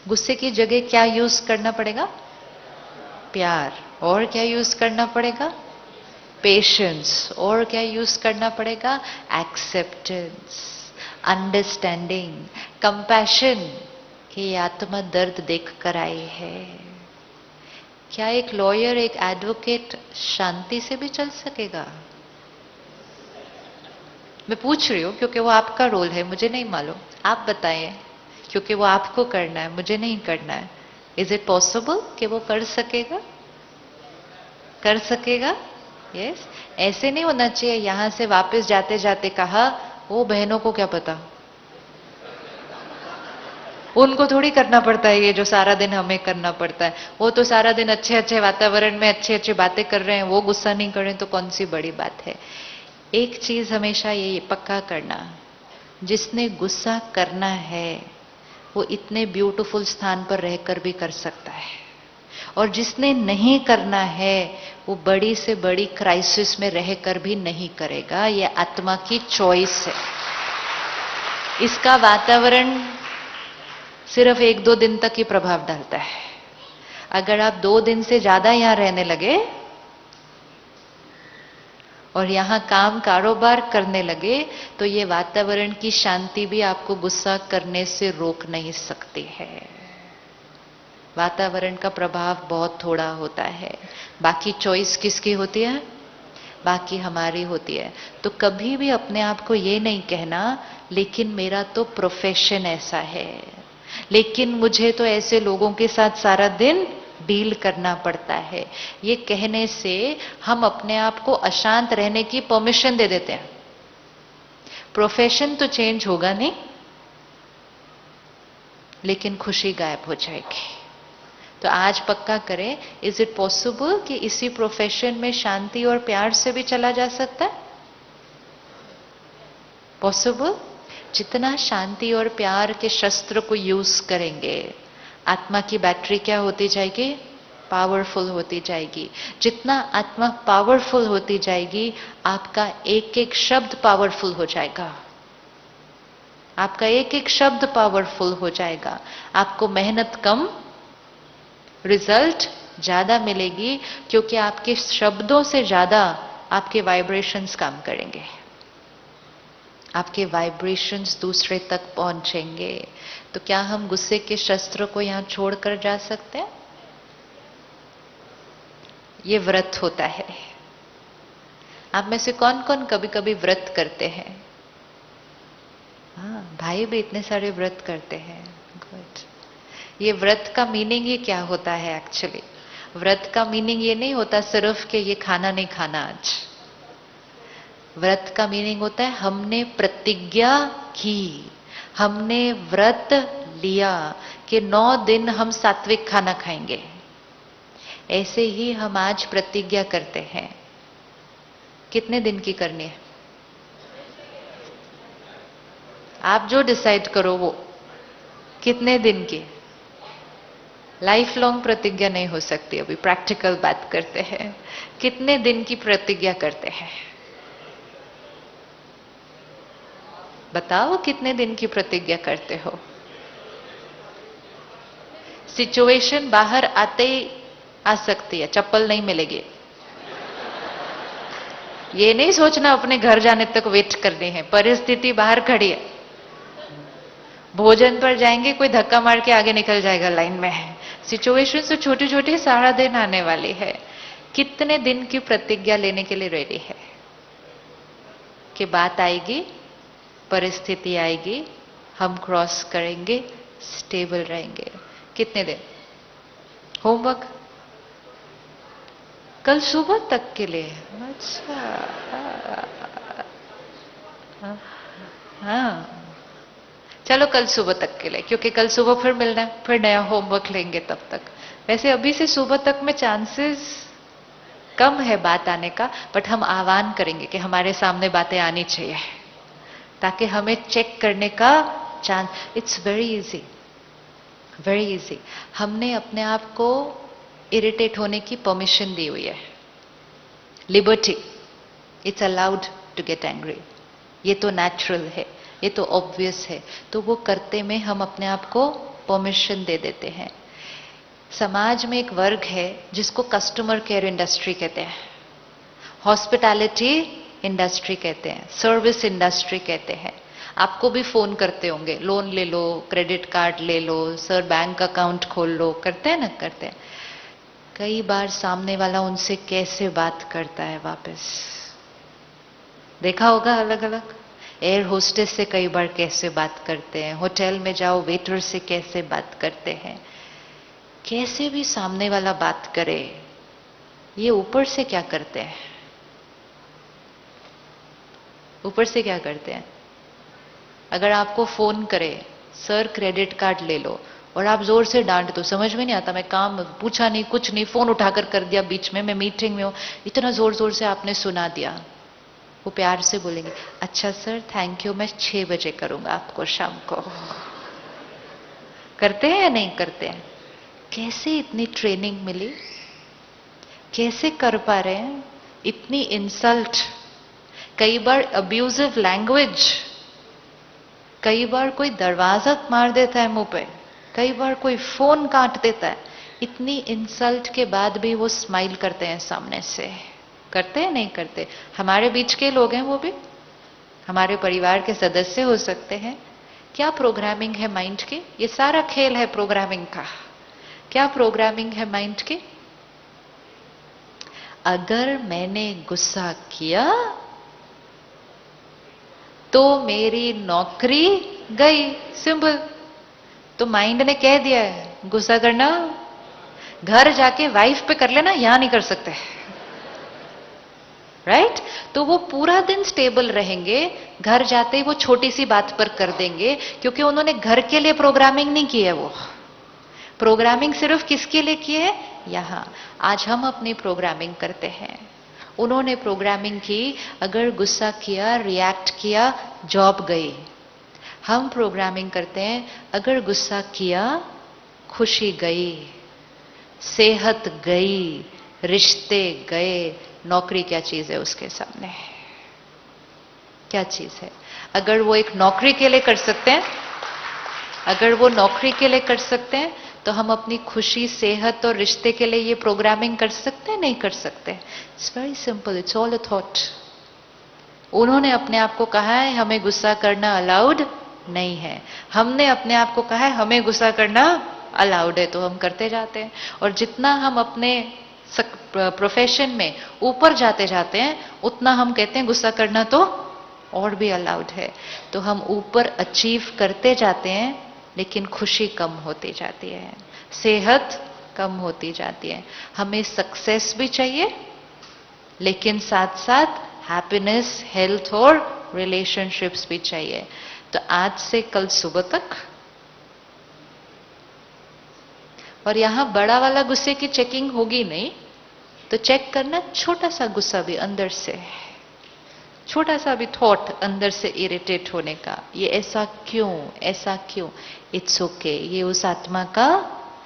गुस्से की जगह क्या यूज करना पड़ेगा? प्यार। और क्या यूज करना पड़ेगा? पेशेंस। और क्या यूज करना पड़ेगा? एक्सेप्टेंस, अंडरस्टैंडिंग, कंपैशन, कि ये आत्मा दर्द देख कर आई है। क्या एक लॉयर, एक एडवोकेट शांति से भी चल सकेगा? मैं पूछ रही हूं क्योंकि वो आपका रोल है, मुझे नहीं मालूम, आप बताएं, क्योंकि वो आपको करना है, मुझे नहीं करना है। इज इट पॉसिबल कि वो कर सकेगा? कर सकेगा? यस। ऐसे नहीं होना चाहिए यहां से वापस जाते जाते कहा, वो बहनों को क्या पता, उनको थोड़ी करना पड़ता है ये जो सारा दिन हमें करना पड़ता है, वो तो सारा दिन अच्छे अच्छे वातावरण में अच्छी अच्छी बातें कर रहे हैं, वो गुस्सा नहीं कर रहे तो कौन सी बड़ी बात है। एक चीज हमेशा ये पक्का करना, जिसने गुस्सा करना है वो इतने ब्यूटीफुल स्थान पर रहकर भी कर सकता है, और जिसने नहीं करना है वो बड़ी से बड़ी क्राइसिस में रहकर भी नहीं करेगा। ये आत्मा की चॉइस है। इसका वातावरण सिर्फ 1-2 दिन तक ही प्रभाव डालता है। अगर आप 2 दिन से ज्यादा यहां रहने लगे और यहां काम कारोबार करने लगे तो ये वातावरण की शांति भी आपको गुस्सा करने से रोक नहीं सकती है। वातावरण का प्रभाव बहुत थोड़ा होता है, बाकी चॉइस किसकी होती है? बाकी हमारी होती है। तो कभी भी अपने आप को ये नहीं कहना लेकिन मेरा तो प्रोफेशन ऐसा है, लेकिन मुझे तो ऐसे लोगों के साथ सारा दिन डील करना पड़ता है। ये कहने से हम अपने आप को अशांत रहने की परमिशन दे देते हैं। प्रोफेशन तो चेंज होगा नहीं, लेकिन खुशी गायब हो जाएगी। तो आज पक्का करें, इज इट पॉसिबल कि इसी प्रोफेशन में शांति और प्यार से भी चला जा सकता है? पॉसिबल? जितना शांति और प्यार के शस्त्र को यूज करेंगे, आत्मा की बैटरी क्या होती जाएगी? पावरफुल होती जाएगी। जितना आत्मा पावरफुल होती जाएगी, आपका एक एक शब्द पावरफुल हो जाएगा। आपका एक एक शब्द पावरफुल हो जाएगा। आपको मेहनत कम, रिजल्ट ज्यादा मिलेगी, क्योंकि आपके शब्दों से ज्यादा आपके वाइब्रेशंस काम करेंगे। आपके वाइब्रेशंस दूसरे तक पहुंचेंगे। तो क्या हम गुस्से के शस्त्र को यहां छोड़कर जा सकते हैं? ये व्रत होता है। आप में से कौन कौन कभी कभी व्रत करते हैं? हाँ, भाई भी इतने सारे व्रत करते हैं। गुड। ये व्रत का मीनिंग ही क्या होता है एक्चुअली? व्रत का मीनिंग ये नहीं होता सिर्फ कि ये खाना नहीं खाना आज। व्रत का मीनिंग होता है हमने प्रतिज्ञा की, हमने व्रत लिया कि 9 दिन हम सात्विक खाना खाएंगे। ऐसे ही हम आज प्रतिज्ञा करते हैं। कितने दिन की करनी है? आप जो डिसाइड करो वो। कितने दिन की? लाइफ लॉन्ग प्रतिज्ञा नहीं हो सकती, अभी प्रैक्टिकल बात करते हैं। कितने दिन की प्रतिज्ञा करते हैं? बताओ कितने दिन की प्रतिज्ञा करते हो? सिचुएशन बाहर आते ही आ सकती है, चप्पल नहीं मिलेगी। ये नहीं सोचना अपने घर जाने तक वेट करनी है, परिस्थिति बाहर खड़ी है। भोजन पर जाएंगे, कोई धक्का मार के आगे निकल जाएगा लाइन में। सिचुएशन तो छोटी छोटी सारा दिन आने वाली है। कितने दिन की प्रतिज्ञा लेने के लिए रेडी है? कि बात आएगी, परिस्थिति आएगी, हम क्रॉस करेंगे, स्टेबल रहेंगे। कितने दिन होमवर्क? कल सुबह तक के लिए? अच्छा, हाँ, चलो कल सुबह तक के लिए, क्योंकि कल सुबह फिर मिलना है, फिर नया होमवर्क लेंगे तब तक। वैसे अभी से सुबह तक में चांसेस कम है बात आने का, बट हम आह्वान करेंगे कि हमारे सामने बातें आनी चाहिए, ताकि हमें चेक करने का chance. It's very easy, very easy. हमने अपने आप को इरिटेट होने की परमिशन दी हुई है, liberty. It's allowed to get angry. ये तो नेचुरल है, ये तो ऑब्वियस है, तो वो करते में हम अपने आप को परमिशन दे देते हैं। समाज में एक वर्ग है जिसको कस्टमर केयर इंडस्ट्री कहते हैं, हॉस्पिटैलिटी इंडस्ट्री कहते हैं, सर्विस इंडस्ट्री कहते हैं। आपको भी फोन करते होंगे, लोन ले लो, क्रेडिट कार्ड ले लो, सर बैंक अकाउंट खोल लो, करते हैं ना? करते हैं। कई बार सामने वाला उनसे कैसे बात करता है वापस, देखा होगा अलग अलग। एयर होस्टेस से कई बार कैसे बात करते हैं, होटल में जाओ वेटर से कैसे बात करते हैं। कैसे भी सामने वाला बात करे, ये ऊपर से क्या करते हैं? ऊपर से क्या करते हैं? अगर आपको फोन करे, सर क्रेडिट कार्ड ले लो, और आप जोर से डांट दो, समझ में नहीं आता, मैं काम पूछा नहीं, कुछ नहीं, फोन उठाकर कर दिया बीच में, मैं मीटिंग में हूं, इतना जोर जोर से आपने सुना दिया। वो प्यार से बोलेंगे, अच्छा सर थैंक यू, मैं 6 बजे करूंगा आपको शाम को। करते हैं या नहीं करते हैं? कैसे इतनी ट्रेनिंग मिली, कैसे कर पा रहे हैं? इतनी इंसल्ट, कई बार अब्यूजिव लैंग्वेज, कई बार कोई दरवाजा मार देता है मुंह पे, कई बार कोई फोन काट देता है। इतनी इंसल्ट के बाद भी वो स्माइल करते हैं सामने से। करते हैं नहीं करते? हमारे बीच के लोग हैं, वो भी हमारे परिवार के सदस्य हो सकते हैं। क्या प्रोग्रामिंग है माइंड की? ये सारा खेल है प्रोग्रामिंग का। क्या प्रोग्रामिंग है माइंड की? अगर मैंने गुस्सा किया तो मेरी नौकरी गई, सिंपल। तो माइंड ने कह दिया है गुस्सा करना, घर जाके वाइफ पे कर लेना, यहां नहीं कर सकते, राइट? तो वो पूरा दिन स्टेबल रहेंगे, घर जाते ही वो छोटी सी बात पर कर देंगे, क्योंकि उन्होंने घर के लिए प्रोग्रामिंग नहीं की है। वो प्रोग्रामिंग सिर्फ किसके लिए की है? यहां। आज हम अपनी प्रोग्रामिंग करते हैं। उन्होंने प्रोग्रामिंग की, अगर गुस्सा किया, रिएक्ट किया, जॉब गई। हम प्रोग्रामिंग करते हैं, अगर गुस्सा किया, खुशी गई, सेहत गई, रिश्ते गए। नौकरी क्या चीज है उसके सामने? क्या चीज है? अगर वो एक नौकरी के लिए कर सकते हैं, अगर वो नौकरी के लिए कर सकते हैं, तो हम अपनी खुशी, सेहत और रिश्ते के लिए ये प्रोग्रामिंग कर सकते हैं? नहीं कर सकते? It's very simple, it's all a thought. उन्होंने अपने आप को कहा है हमें गुस्सा करना अलाउड नहीं है, हमने अपने आप को कहा है हमें गुस्सा करना अलाउड है, तो हम करते जाते हैं। और जितना हम अपने प्रोफेशन में ऊपर जाते जाते हैं, उतना हम कहते हैं गुस्सा करना तो और भी अलाउड है। तो हम ऊपर अचीव करते जाते हैं, लेकिन खुशी कम होती जाती है, सेहत कम होती जाती है। हमें सक्सेस भी चाहिए, लेकिन साथ साथ हैप्पीनेस, हेल्थ और रिलेशनशिप्स भी चाहिए। तो आज से कल सुबह तक, और यहां बड़ा वाला गुस्से की चेकिंग होगी नहीं, तो चेक करना छोटा सा गुस्सा भी अंदर से, छोटा सा भी थॉट अंदर से इरिटेट होने का, ये ऐसा क्यों, ऐसा क्यों? इट्स ओके, ये उस आत्मा का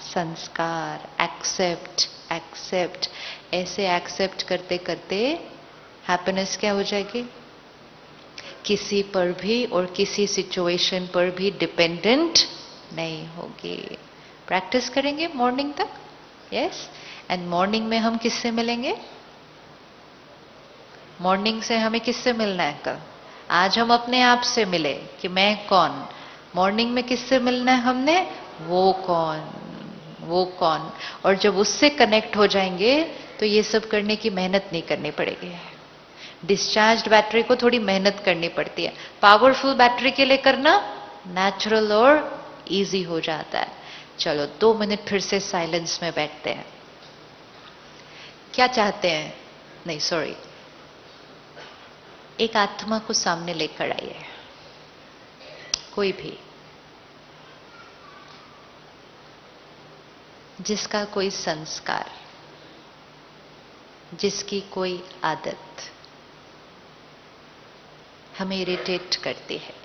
संस्कार। Accept, accept. ऐसे एक्सेप्ट करते करते हैप्पीनेस क्या हो जाएगी? किसी पर भी और किसी सिचुएशन पर भी डिपेंडेंट नहीं होगी। प्रैक्टिस करेंगे मॉर्निंग तक, यस। एंड मॉर्निंग में हम किससे मिलेंगे? मॉर्निंग से हमें किससे मिलना है कल? आज हम अपने आप से मिले कि मैं कौन। मॉर्निंग में किससे मिलना है हमने? वो कौन, वो कौन। और जब उससे कनेक्ट हो जाएंगे तो ये सब करने की मेहनत नहीं करनी पड़ेगी। डिस्चार्ज्ड बैटरी को थोड़ी मेहनत करनी पड़ती है, पावरफुल बैटरी के लिए करना नेचुरल और इजी हो जाता है। चलो 2 मिनट फिर से साइलेंस में बैठते हैं। क्या चाहते हैं? नहीं सॉरी, एक आत्मा को सामने लेकर आइए, कोई भी, जिसका कोई संस्कार, जिसकी कोई आदत हमें इरिटेट करती है।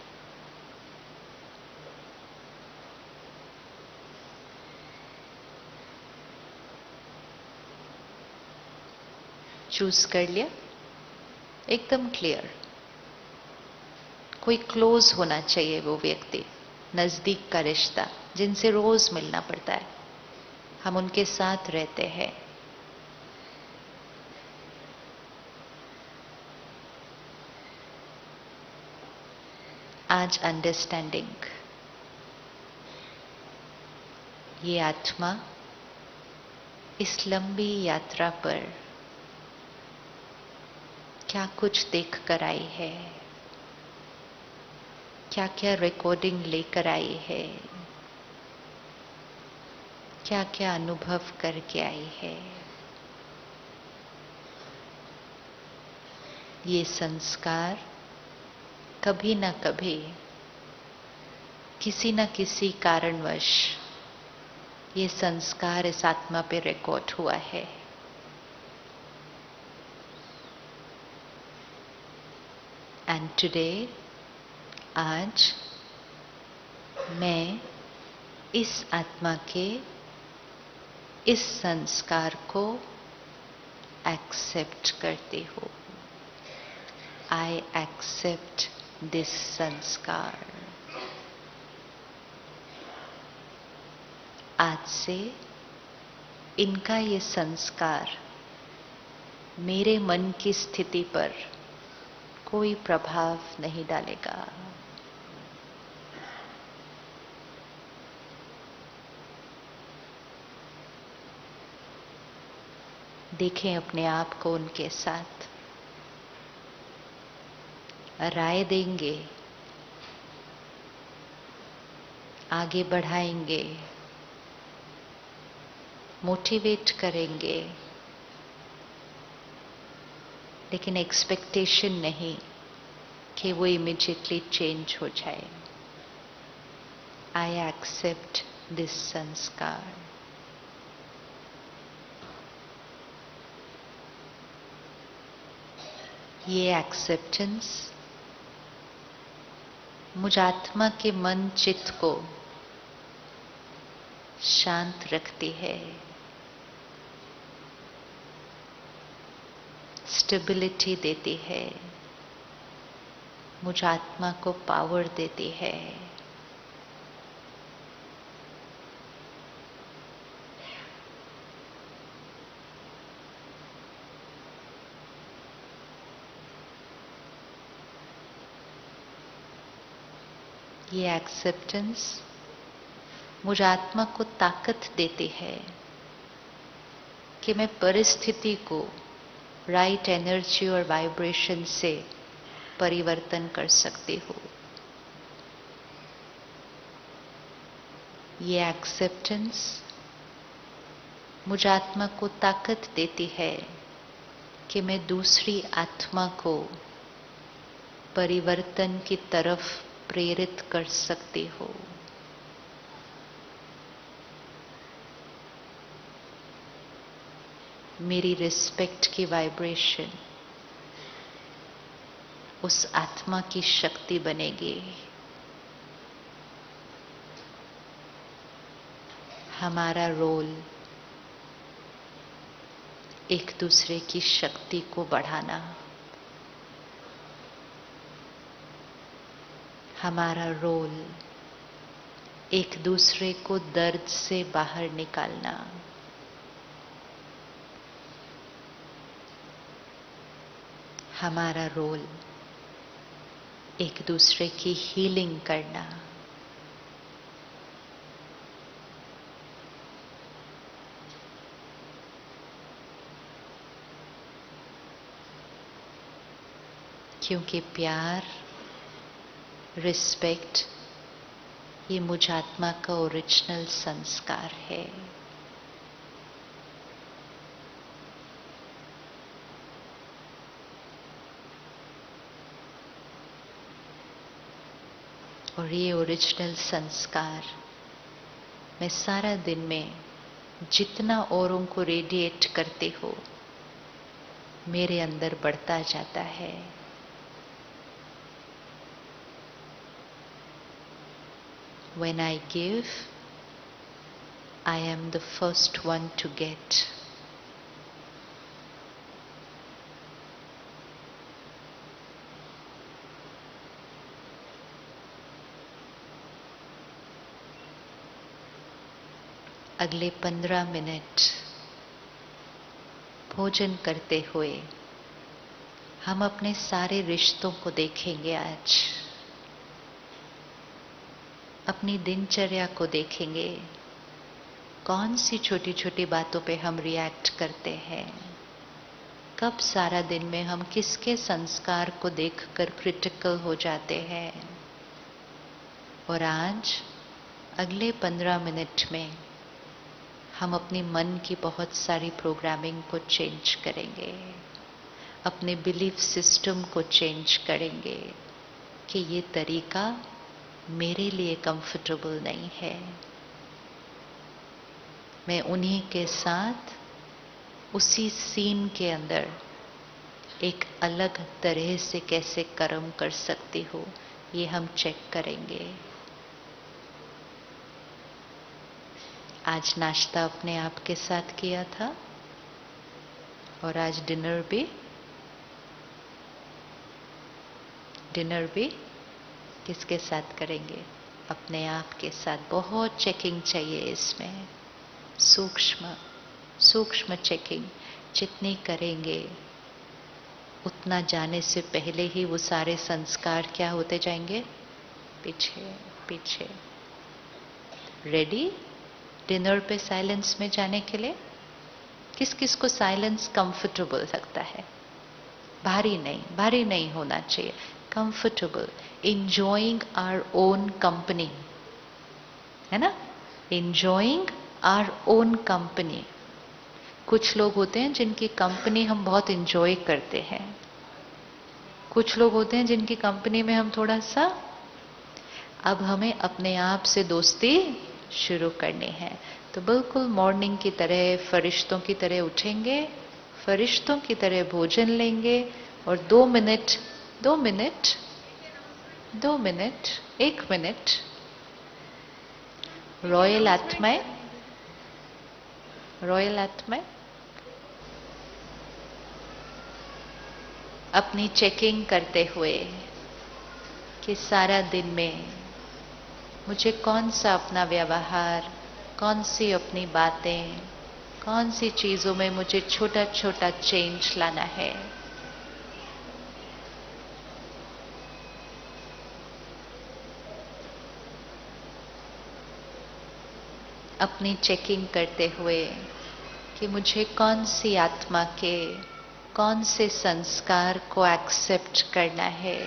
चूज कर लिया? एकदम क्लियर। कोई क्लोज होना चाहिए वो व्यक्ति, नजदीक का रिश्ता, जिनसे रोज मिलना पड़ता है, हम उनके साथ रहते हैं। आज अंडरस्टैंडिंग, ये आत्मा इस लंबी यात्रा पर क्या कुछ देख कर आई है, क्या क्या रिकॉर्डिंग लेकर आई है, क्या क्या अनुभव करके आई है। ये संस्कार कभी ना कभी, किसी न किसी कारणवश ये संस्कार इस आत्मा पे रिकॉर्ड हुआ है। एंड टुडे, आज मैं इस आत्मा के इस संस्कार को एक्सेप्ट करती हूँ। आई एक्सेप्ट दिस संस्कार। आज से इनका ये संस्कार मेरे मन की स्थिति पर कोई प्रभाव नहीं डालेगा। देखें अपने आप को उनके साथ, राय देंगे, आगे बढ़ाएंगे, मोटिवेट करेंगे, लेकिन एक्सपेक्टेशन नहीं कि वो इमीडिएटली चेंज हो जाए। आई एक्सेप्ट दिस संस्कार। ये एक्सेप्टेंस मुझ आत्मा के मन चित्त को शांत रखती है, स्टेबिलिटी देती है, मुझ आत्मा को पावर देती है। ये एक्सेप्टेंस मुझ आत्मा को ताकत देती है कि मैं परिस्थिति को राइट एनर्जी और वाइब्रेशन से परिवर्तन कर सकती हूँ। ये एक्सेप्टेंस मुझ आत्मा को ताकत देती है कि मैं दूसरी आत्मा को परिवर्तन की तरफ प्रेरित कर सकती हूँ। मेरी रिस्पेक्ट की वाइब्रेशन उस आत्मा की शक्ति बनेगी। हमारा रोल एक दूसरे की शक्ति को बढ़ाना, हमारा रोल एक दूसरे को दर्द से बाहर निकालना, हमारा रोल एक दूसरे की हीलिंग करना। क्योंकि प्यार, रिस्पेक्ट ये मुझ आत्मा का ओरिजिनल संस्कार है। और ये ओरिजिनल संस्कार मैं सारा दिन में जितना औरों को रेडिएट करते हो, मेरे अंदर बढ़ता जाता है। When I give, I am the first one to get. अगले 15 मिनट भोजन करते हुए हम अपने सारे रिश्तों को देखेंगे। आज अपनी दिनचर्या को देखेंगे। कौन सी छोटी छोटी बातों पे हम रिएक्ट करते हैं, कब सारा दिन में हम किसके संस्कार को देखकर क्रिटिकल हो जाते हैं। और आज अगले 15 मिनट में हम अपनी मन की बहुत सारी प्रोग्रामिंग को चेंज करेंगे, अपने बिलीफ सिस्टम को चेंज करेंगे कि ये तरीका मेरे लिए कंफर्टेबल नहीं है। मैं उन्हीं के साथ उसी सीन के अंदर एक अलग तरह से कैसे कर्म कर सकती हूँ, ये हम चेक करेंगे। आज नाश्ता अपने आप के साथ किया था और आज डिनर भी किसके साथ करेंगे? अपने आप के साथ। बहुत चेकिंग चाहिए इसमें, सूक्ष्म चेकिंग जितनी करेंगे उतना जाने से पहले ही वो सारे संस्कार क्या होते जाएंगे? पीछे। रेडी डिनर पे साइलेंस में जाने के लिए? किस किस को साइलेंस कंफर्टेबल लगता है? भारी नहीं होना चाहिए, comfortable, enjoying our own company, है ना? Enjoying our own company. कुछ लोग होते हैं जिनकी कंपनी हम बहुत इंजॉय करते हैं, कुछ लोग होते हैं जिनकी कंपनी में हम थोड़ा सा, अब हमें अपने आप से दोस्ती शुरू करने हैं। तो बिल्कुल मॉर्निंग की तरह, फरिश्तों की तरह उठेंगे, फरिश्तों की तरह भोजन लेंगे और 1 मिनट रॉयल आत्माएं अपनी चेकिंग करते हुए कि सारा दिन में मुझे कौन सा अपना व्यवहार, कौन सी अपनी बातें, कौन सी चीजों में मुझे छोटा छोटा चेंज लाना है। अपनी चेकिंग करते हुए कि मुझे कौन सी आत्मा के कौन से संस्कार को एक्सेप्ट करना है।